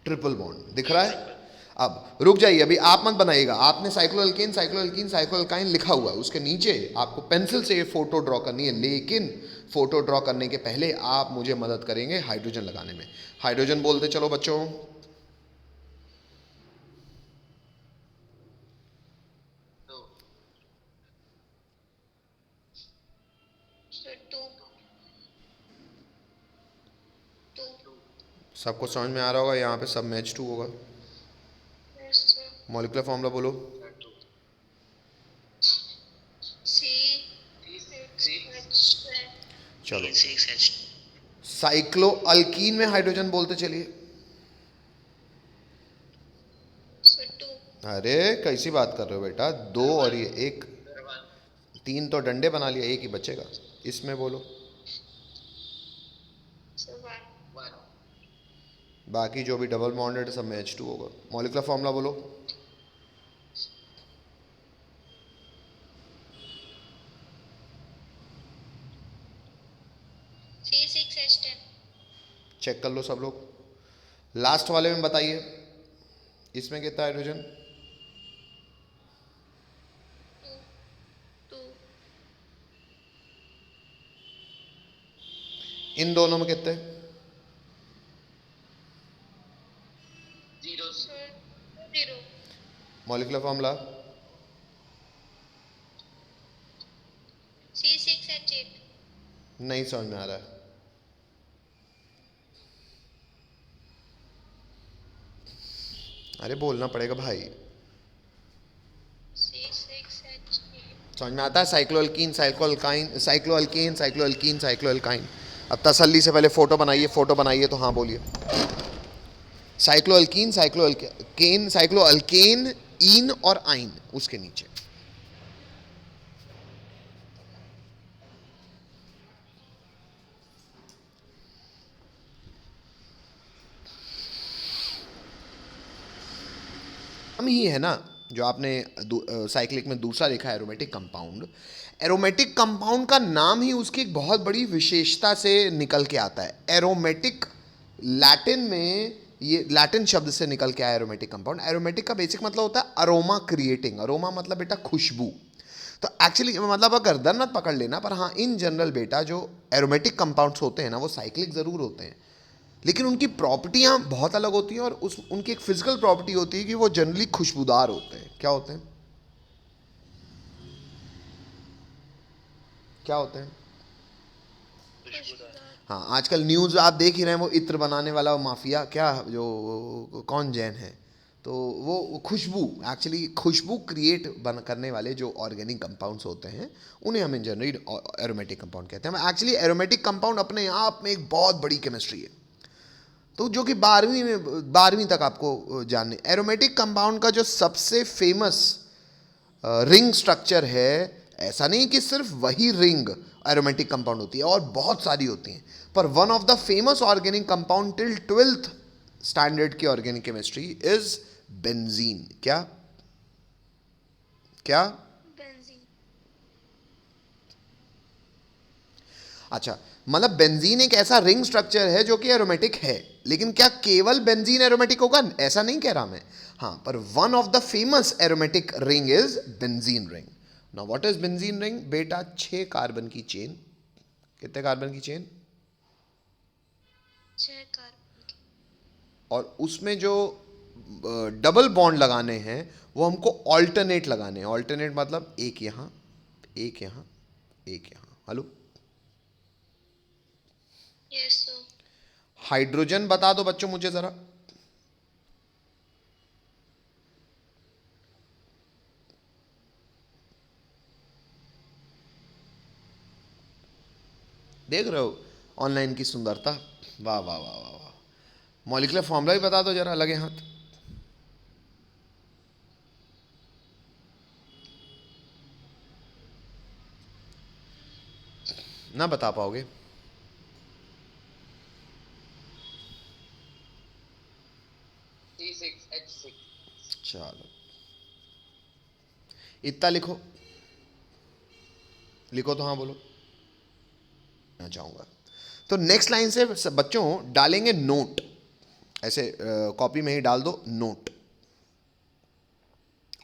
ट्रिपल बॉन्ड दिख रहा है? अब रुक जाइए, अभी आप मत बनाइएगा। आपने साइक्लोअल्केन साइक्लोअल्कीन साइक्लोअल्काइन लिखा हुआ है, उसके नीचे आपको पेंसिल से ये फोटो ड्रॉ करनी है। लेकिन फोटो ड्रॉ करने के पहले आप मुझे मदद करेंगे हाइड्रोजन लगाने में। हाइड्रोजन बोलते चलो बच्चों। सबको समझ में आ रहा होगा, यहाँ पे सब में H2 होगा। मॉलिक्यूलर फॉर्मूला बोलो। चलो, साइक्लोअल्कीन में हाइड्रोजन बोलते चलिए। अरे कैसी बात कर रहे हो बेटा? 2 और ये 1, 3 तो डंडे बना लिया, एक ही बचेगा। इसमें बोलो, बाकी जो भी डबल बॉन्डेड सब में H2 होगा। मॉलिक्यूलर फॉर्मूला बोलो। चेक कर लो सब लोग। लास्ट वाले में बताइए, इसमें कितना हाइड्रोजन? इन दोनों में कितने? 0। Molecular formula. C6H8। नहीं समझ में आ रहा है। अरे बोलना पड़ेगा भाई। C6H8। समझ में आता है? साइक्लोअल्कीन साइक्लोअल्काइन साइक्लोअल्केन साइक्लोअल्कीन साइक्लोअल्काइन। अब तसल्ली से पहले फोटो बनाइए, फोटो बनाइए तो हाँ बोलिए। साइक्लोअल्कीन साइक्लोअल्केन साइक्लोअल्केन, इन और आइन उसके नीचे। हम ही है ना जो आपने साइक्लिक में दूसरा लिखा है, एरोमेटिक कंपाउंड। एरोमेटिक कंपाउंड का नाम ही उसकी एक बहुत बड़ी विशेषता से निकल के आता है। एरोमेटिक लैटिन में, ये लैटिन शब्द से निकल के आया एरोमेटिक कंपाउंड। एरोमेटिक का बेसिक मतलब होता है अरोमा क्रिएटिंग। अरोमा मतलब बेटा खुशबू। तो एक्चुअली मतलब अगर गर्दन मत पकड़ लेना, पर हाँ इन जनरल बेटा जो एरोमेटिक कंपाउंड्स होते हैं ना, वो साइक्लिक ज़रूर होते हैं, लेकिन उनकी प्रॉपर्टियाँ बहुत अलग होती हैं। और उनकी एक फिजिकल प्रॉपर्टी होती है कि वो जनरली खुशबूदार होते हैं। क्या होते हैं? क्या होते हैं? हाँ, आजकल न्यूज़ आप देख ही रहे हैं, वो इत्र बनाने वाला माफिया, क्या जो कौन जैन है, तो वो खुशबू, एक्चुअली खुशबू क्रिएट करने वाले जो ऑर्गेनिक कंपाउंड्स होते हैं उन्हें हम इन जनरली एरोमेटिक कंपाउंड कहते हैं. एक्चुअली एरोमेटिक कंपाउंड अपने आप में एक बहुत बड़ी केमिस्ट्री है, तो जो कि 12वीं तक आपको जानने. एरोमेटिक कंपाउंड का जो सबसे फेमस रिंग स्ट्रक्चर है, ऐसा नहीं कि सिर्फ वही रिंग एरोमेटिक कंपाउंड होती है, और बहुत सारी होती हैं, पर one of the famous organic compound till 12th standard की ऑर्गेनिक केमिस्ट्री इज बेंजीन. क्या क्या बेंजीन. अच्छा, मतलब बेंजीन एक ऐसा रिंग स्ट्रक्चर है जो कि एरोमेटिक है, लेकिन क्या केवल बेंजीन एरोमेटिक होगा, ऐसा नहीं कह रहा मैं. हाँ, पर one of the famous aromatic ring is benzene ring. Now what is benzene ring बेटा? 6 कार्बन की चेन. कितने कार्बन की चेन? 6 कार्बन की. और उसमें जो डबल बॉन्ड लगाने हैं वो हमको ऑल्टरनेट लगाने हैं. ऑल्टरनेट मतलब एक यहां, एक यहां, एक यहां. Hello, yes sir. हाइड्रोजन बता दो बच्चों मुझे जरा. देख रहे हो ऑनलाइन की सुंदरता? वाह वाह वाह वाह वाह. मॉलिक्यूलर फॉर्मूला भी बता दो जरा, लगे हाथ. ना बता पाओगे? C6H6. चलो, इतना लिखो. लिखो तो हाँ बोलो. मैं चाहूंगा तो नेक्स्ट लाइन से बच्चों डालेंगे नोट. ऐसे कॉपी में ही डाल दो नोट.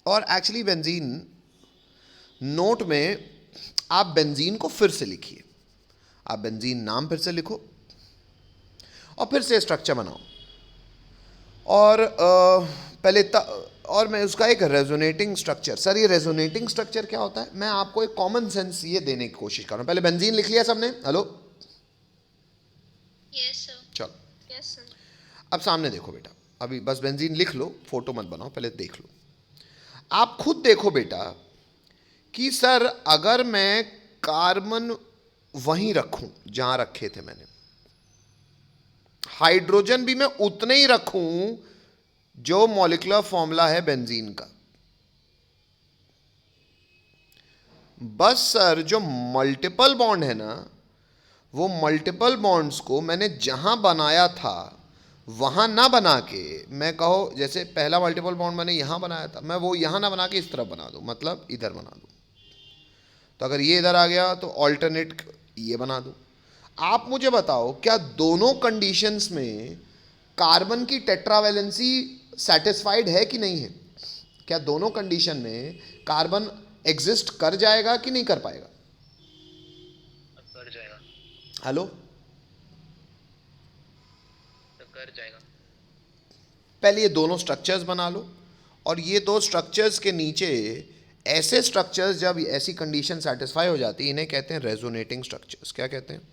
और एक्चुअली बेंजीन नोट में आप बेंजीन को फिर से लिखिए. आप बेंजीन नाम फिर से लिखो और फिर से स्ट्रक्चर बनाओ. और और मैं उसका एक रेजोनेटिंग स्ट्रक्चर. सर ये रेजोनेटिंग स्ट्रक्चर क्या होता है? मैं आपको एक कॉमन सेंस ये देने की कोशिश कर रहा हूं. पहले बेंजीन लिख लिया सबने? Hello, yes sir. चलो यस सर. अब सामने देखो बेटा. अभी बस बेंजीन लिख लो, फोटो मत बनाओ, पहले देख लो. आप खुद देखो बेटा कि सर अगर मैं कार्बन वहीं रखूं जहां रखे थे मैंने, हाइड्रोजन भी मैं उतने ही रखूं जो मॉलिक्यूलर फॉर्मूला है बेंजीन का, बस सर जो मल्टीपल बॉन्ड है ना, वो मल्टीपल बॉन्ड्स को मैंने जहां बनाया था वहां ना बना के, मैं कहो जैसे पहला मल्टीपल बॉन्ड मैंने यहां बनाया था, मैं वो यहां ना बना के इस तरफ बना दूं, मतलब इधर बना दूं. तो अगर ये इधर आ गया तो ऑल्टरनेट ये बना दूं. आप मुझे बताओ क्या दोनों कंडीशंस में कार्बन की टेट्रावैलेंसी सेटिस्फाइड है कि नहीं है? क्या दोनों कंडीशन में कार्बन एग्जिस्ट कर जाएगा कि नहीं कर पाएगा? अब कर जाएगा. हेलो, तो कर जाएगा. पहले ये दोनों स्ट्रक्चर्स बना लो, और ये दो स्ट्रक्चर्स के नीचे ऐसे स्ट्रक्चर्स जब ऐसी कंडीशन सेटिस्फाई हो जाती है, इन्हें कहते हैं रेजोनेटिंग स्ट्रक्चर्स. क्या कहते हैं?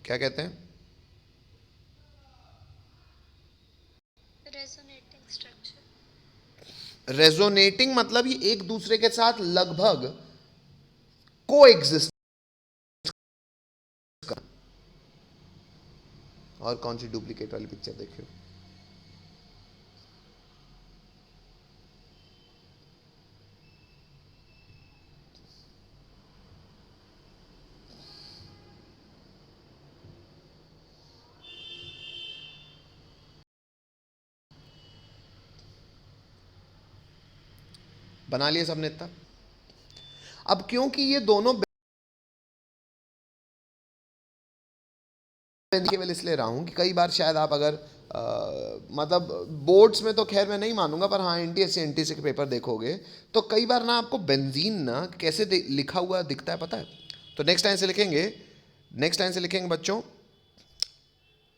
क्या कहते हैं? Resonating structure. रेजोनेटिंग मतलब ये एक दूसरे के साथ लगभग को एग्जिस्ट. और कौन सी डुप्लीकेट वाली पिक्चर देखियो? बना लिया सबने इतना? अब क्योंकि ये दोनों केवल इसलिए रहा हूं कि कई बार शायद आप अगर मतलब बोर्ड्स में तो खैर मैं नहीं मानूंगा, पर हाँ एनटीएससी के पेपर देखोगे तो कई बार ना आपको बेंजीन ना कैसे लिखा हुआ दिखता है पता है? तो नेक्स्ट टाइम से लिखेंगे, नेक्स्ट टाइम से लिखेंगे बच्चों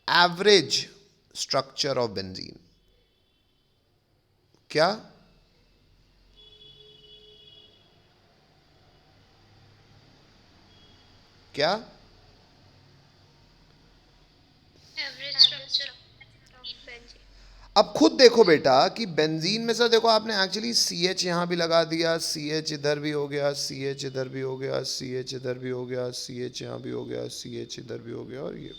एवरेज स्ट्रक्चर ऑफ बेंजीन. क्या? क्या? Average structure of benzene. अब खुद देखो बेटा कि बेंजीन में सर देखो आपने एक्चुअली सी एच यहाँ भी लगा दिया, सी एच इधर भी हो गया, सी एच इधर भी हो गया, सी एच इधर भी हो गया, सी एच यहाँ भी हो गया, सी एच इधर भी हो गया, और ये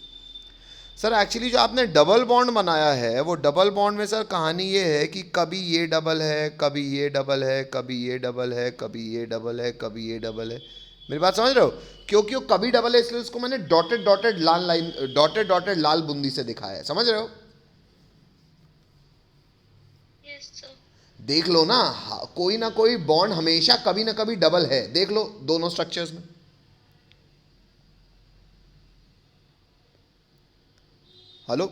सर एक्चुअली जो आपने डबल बॉन्ड बनाया है वो डबल बॉन्ड में सर कहानी ये है कि कभी ये डबल है, कभी ये डबल है, कभी ये डबल है, कभी ये डबल है, कभी ये डबल है। मेरी बात समझ रहे हो? क्योंकि वो कभी डबल है इसलिए उसको मैंने डॉटेड डॉटेड लाल लाइन, डॉटेड डॉटेड लाल बूंदी से दिखाया है, समझ रहे हो? Yes, sir. देख लो ना, कोई ना कोई बॉन्ड हमेशा कभी ना कभी डबल है, देख लो दोनों स्ट्रक्चर्स में। हेलो,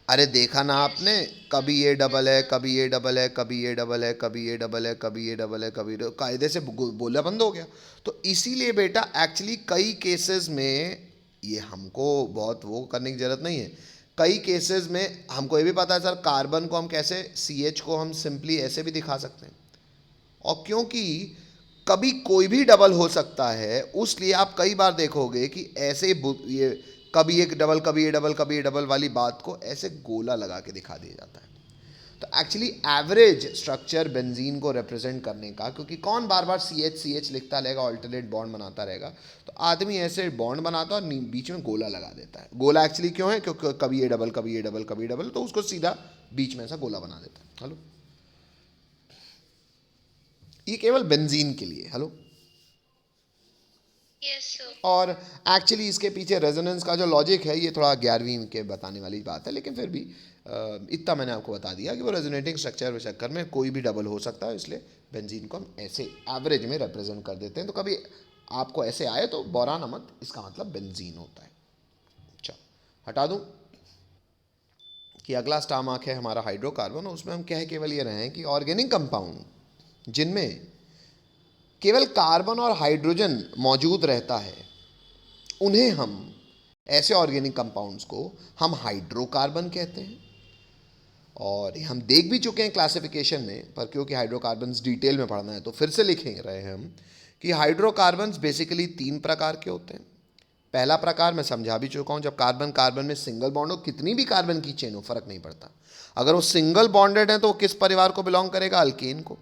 अरे देखा ना आपने, कभी ये डबल है, कभी ये डबल है, कभी ये डबल है, कभी ये डबल है, कभी ये डबल है, कभी कायदे से बोला बंद हो गया। तो इसीलिए बेटा एक्चुअली कई केसेस में ये हमको बहुत वो करने की ज़रूरत नहीं है। कई केसेस में हमको ये भी पता है सर कार्बन को हम कैसे, सी एच को हम सिंपली ऐसे भी दिखा सकते हैं, और क्योंकि कभी कोई भी डबल हो सकता है उसलिए आप कई बार देखोगे कि ऐसे ये कभी एक डबल, कभी ये डबल, कभी ये डबल वाली बात को ऐसे गोला लगा के दिखा दिया जाता है। तो एक्चुअली एवरेज स्ट्रक्चर बेंजीन को रिप्रेजेंट करने का, क्योंकि कौन बार बार सी एच लिखता रहेगा, ऑल्टरनेट बॉन्ड बनाता रहेगा, तो आदमी ऐसे बॉन्ड बनाता है और बीच में गोला लगा देता है। गोला एक्चुअली क्यों है? क्योंकि कभी ये डबल, कभी ये डबल, कभी ये डबल, तो उसको सीधा बीच में ऐसा गोला बना देता है। हेलो, ये केवल बेंजीन के लिए। Hello, Yes, sir. और एक्चुअली इसके पीछे रेजोनेंस का जो लॉजिक है ये थोड़ा 11वीं के बताने वाली बात है, लेकिन फिर भी इतना मैंने आपको बता दिया कि वो रेजोनेटिंग स्ट्रक्चर के चक्कर में कोई भी डबल हो सकता है, इसलिए बेंजीन को हम ऐसे एवरेज में रिप्रेजेंट कर देते हैं। तो कभी आपको ऐसे आए तो बोरान मत, इसका मतलब बेंजीन होता है। अच्छा, हटा दूँ कि अगला स्टार मार्क है हमारा हाइड्रोकार्बन, और उसमें हम कह केवल ये रहे हैं कि ऑर्गेनिक कंपाउंड जिनमें केवल कार्बन और हाइड्रोजन मौजूद रहता है उन्हें हम, ऐसे ऑर्गेनिक कंपाउंड्स को हम हाइड्रोकार्बन कहते हैं। और हम देख भी चुके हैं क्लासिफिकेशन में, पर क्योंकि हाइड्रोकार्बन्स डिटेल में पढ़ना है तो फिर से लिखेंगे रहे हम कि हाइड्रोकार्बन्स बेसिकली 3 प्रकार के होते हैं। पहला प्रकार मैं समझा भी चुका हूँ, जब कार्बन कार्बन में सिंगल बॉन्ड हो, कितनी भी कार्बन की चेन हो फर्क नहीं पड़ता, अगर वो सिंगल बॉन्डेड है तो वो किस परिवार को बिलोंग करेगा? अल्केन को।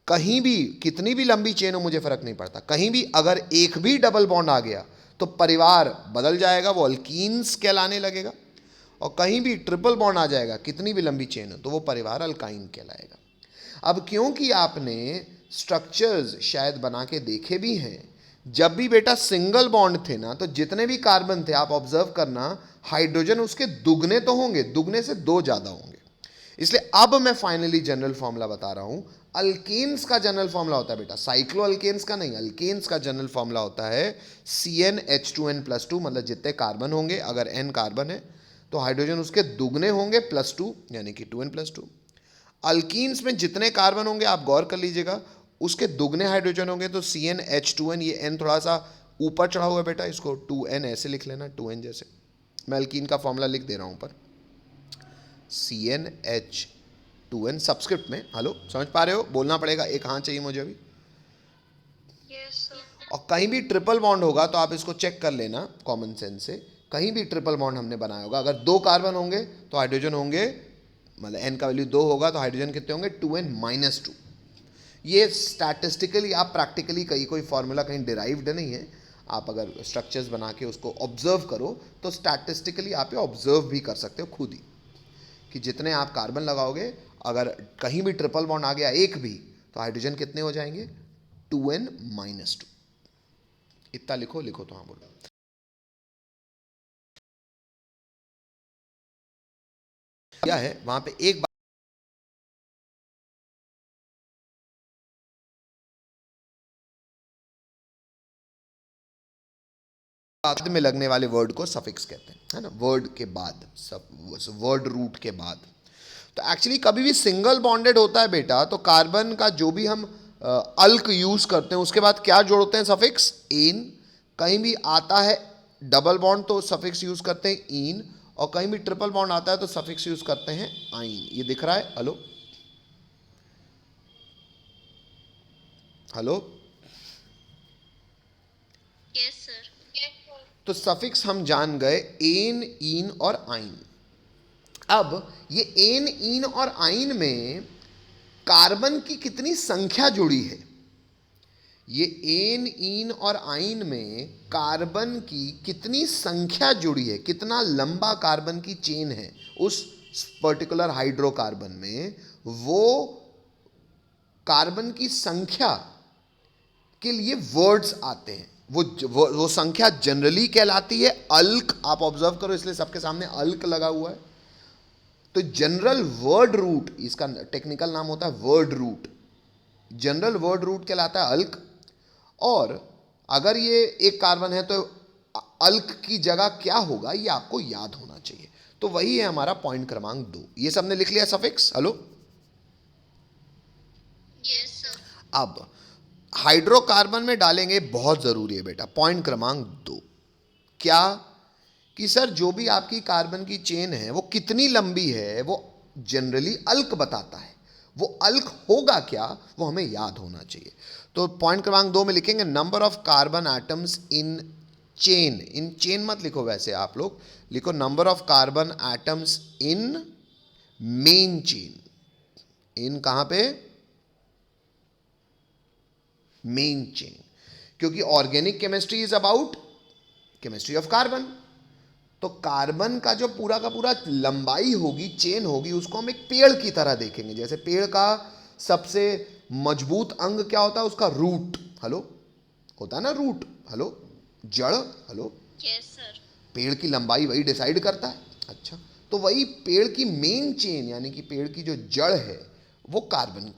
कहीं भी कितनी भी लंबी चेन हो मुझे फर्क नहीं पड़ता, कहीं भी अगर एक भी डबल बॉन्ड आ गया तो परिवार बदल जाएगा, वो अल्कीन्स कहलाने लगेगा। और कहीं भी ट्रिपल बॉन्ड आ जाएगा, कितनी भी लंबी चेन हो, तो वो परिवार अल्काइन कहलाएगा। अब क्योंकि आपने स्ट्रक्चर्स शायद बना के देखे भी हैं, जब भी बेटा सिंगल बॉन्ड थे ना, तो जितने भी कार्बन थे आप ऑब्जर्व करना, हाइड्रोजन उसके दुगने तो होंगे, दुगने से 2 ज़्यादा होंगे। इसलिए अब मैं फाइनली जनरल फॉर्मूला बता रहा हूं। अल्केन्स का जनरल फॉर्मूला होता है बेटा, साइक्लो अल्केन्स का नहीं, अल्केन्स का जनरल फॉर्मूला होता है CnH2n+2, मतलब जितने कार्बन होंगे, अगर n कार्बन है तो हाइड्रोजन उसके दुगने होंगे +2, यानी कि 2n+2। अल्कीन्स में जितने कार्बन होंगे आप गौर कर लीजिएगा, उसके दुगने हाइड्रोजन होंगे, तो CnH2n, ये n थोड़ा सा ऊपर चढ़ा हुआ है बेटा, इसको 2n ऐसे लिख लेना, 2n जैसे। मैं अल्कीन का फॉर्मूला लिख दे रहा हूं ऊपर, CnH2n सब्सक्रिप्ट में। हेलो, समझ पा रहे हो? बोलना पड़ेगा, एक हाँ चाहिए मुझे अभी। Yes, sir. और कहीं भी ट्रिपल बॉन्ड होगा तो आप इसको चेक कर लेना कॉमन सेंस से, कहीं भी ट्रिपल बॉन्ड हमने बनाया होगा, अगर 2 कार्बन होंगे तो हाइड्रोजन होंगे, मतलब n का वैल्यू 2 होगा तो हाइड्रोजन कितने होंगे? 2n-2। ये स्टैटिस्टिकली, आप प्रैक्टिकली कहीं कोई फॉर्मूला कहीं डिराइव्ड नहीं है, आप अगर स्ट्रक्चर्स बना के उसको ऑब्जर्व करो तो स्टैटिस्टिकली आप ये ऑब्जर्व भी कर सकते हो खुद ही, कि जितने आप कार्बन लगाओगे, अगर कहीं भी ट्रिपल बॉन्ड आ गया एक भी, तो हाइड्रोजन कितने हो जाएंगे? 2n-2। इतना लिखो, लिखो तो हाँ बोलो। क्या है वहां पे एक बाद में लगने वाले वर्ड को सफिक्स कहते हैं, है ना, वर्ड के बाद, सब वर्ड रूट के बाद। तो एक्चुअली कभी भी सिंगल बॉन्डेड होता है बेटा, तो कार्बन का जो भी हम अल्क यूज करते हैं उसके बाद क्या जोड़ते हैं? Suffix ene. कहीं भी आता है डबल बॉन्ड तो सफिक्स यूज करते हैं इन, और कहीं भी ट्रिपल बॉन्ड आता है तो सफिक्स यूज करते हैं आइन। ये दिख रहा है? Hello, hello, Yes, sir. Yes, sir. तो सफिक्स हम जान गए एन, इन और आइन। अब ये एन, इन और आइन में कार्बन की कितनी संख्या जुड़ी है? ये एन, इन और आइन में कार्बन की कितनी संख्या जुड़ी है, कितना लंबा कार्बन की चेन है उस पर्टिकुलर हाइड्रोकार्बन में, वो कार्बन की संख्या के लिए वर्ड्स आते हैं। वो संख्या जनरली कहलाती है अल्क। आप ऑब्जर्व करो, इसलिए सबके सामने अल्क लगा हुआ है। तो जनरल वर्ड रूट, इसका टेक्निकल नाम होता है word root. General word root कहलाता है अल्क। और अगर ये एक कार्बन है तो अल्क की जगह क्या होगा, ये आपको याद होना चाहिए। तो वही है हमारा पॉइंट क्रमांक 2। ये सबने लिख लिया सफिक्स? Hello, Yes, sir. अब हाइड्रोकार्बन में डालेंगे, बहुत जरूरी है बेटा, पॉइंट क्रमांक 2। क्या कि सर जो भी आपकी कार्बन की चेन है वो कितनी लंबी है, वो जनरली अल्क बताता है। वो अल्क होगा क्या, वो हमें याद होना चाहिए। तो पॉइंट क्रमांक 2 में लिखेंगे number of carbon atoms in chain. In chain मत लिखो, वैसे आप लोग लिखो number of carbon atoms in main chain. In कहां पे? Main chain. क्योंकि organic chemistry is about chemistry of carbon. तो कार्बन का जो पूरा का पूरा लंबाई होगी, चेन होगी, उसको हम एक पेड़ की तरह देखेंगे। जैसे पेड़ का सबसे मजबूत अंग क्या होता है? उसका रूट। हेलो, होता है ना रूट। हेलो, जड़। Hello, Yes, sir. पेड़ की लंबाई वही डिसाइड करता है। अच्छा, तो वही पेड़ की मेन चेन, यानी कि पेड़ की जो जड़ है वो कार्बन,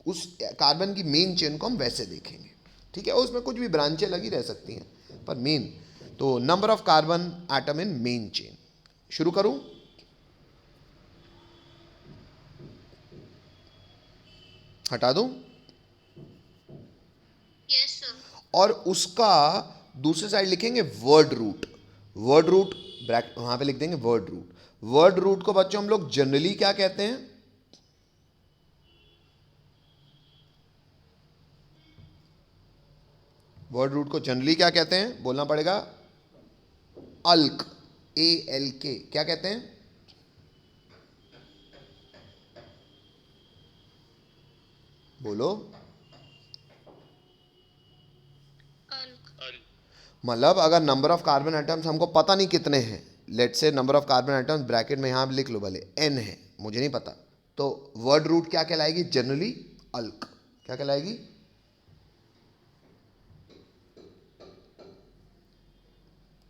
उस कार्बन की मेन चेन को हम वैसे देखेंगे। ठीक है, उसमें कुछ भी ब्रांचें लगी रह सकती हैं, पर मेन। तो number of carbon atom in main chain. शुरू करूं? हटा दूं? Yes, sir. और उसका दूसरे साइड लिखेंगे word root. Word root bracket वहां पे लिख देंगे वर्ड रूट। वर्ड रूट को बच्चों हम लोग जनरली क्या कहते हैं? वर्ड रूट को जनरली क्या कहते हैं? बोलना पड़ेगा अल्क। ALK। क्या कहते हैं? बोलो। Alk. मतलब अगर नंबर ऑफ कार्बन एटम्स हमको पता नहीं कितने हैं, लेट से number of carbon atoms bracket में यहां लिख लो भले n है, मुझे नहीं पता, तो वर्ड रूट क्या कहलाएगी? जनरली अल्क। क्या कहलाएगी?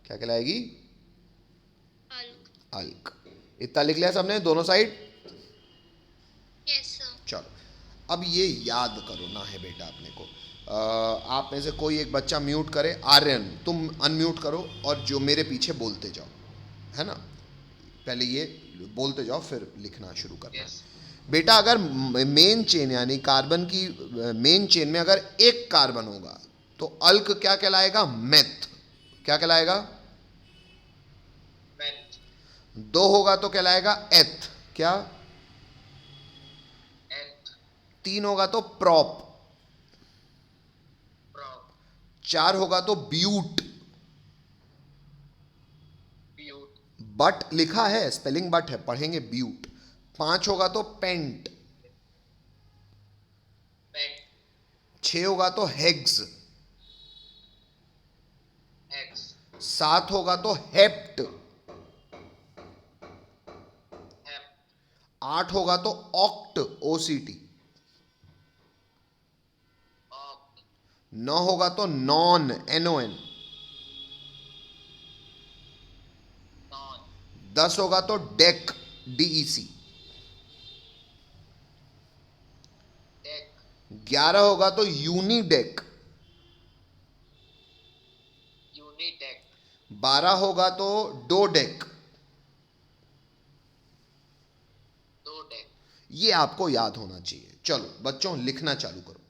क्या कहलाएगी? Alk. अल्क। इतना लिख लिया सबने दोनों साइड? Yes, sir. चलो, अब ये याद करो ना है बेटा अपने को। आप में से कोई एक बच्चा म्यूट करे। आर्यन, तुम अनम्यूट करो और जो मेरे पीछे बोलते जाओ, है ना? पहले ये बोलते जाओ, फिर लिखना शुरू करना Yes. है। बेटा अगर मेन चेन यानी कार्बन की मेन चेन में अगर एक कार्बन होगा तो अल्क क्या कहलाएगा? मेथ। क्या कहलाएगा? Meth. 2 होगा तो कहलाएगा एथ। क्या? Eth. 3 होगा तो प्रॉप। Prop. 4 होगा तो ब्यूट। Bute. बट लिखा है, स्पेलिंग बट है, पढ़ेंगे ब्यूट। 5 होगा तो पेंट। Pent. 6 होगा तो हेग्स। Hex. 7 होगा तो हेप्ट। Hep. 8 होगा तो ऑक्ट। OCT। Oct. 9 होगा तो नॉन। NON। Non. 10 होगा तो डेक। DEC। Deck. 11 होगा तो यूनिडेक। Unideck. 12 होगा तो डोडेक। Dodeck. ये आपको याद होना चाहिए। चलो बच्चों, लिखना चालू करो।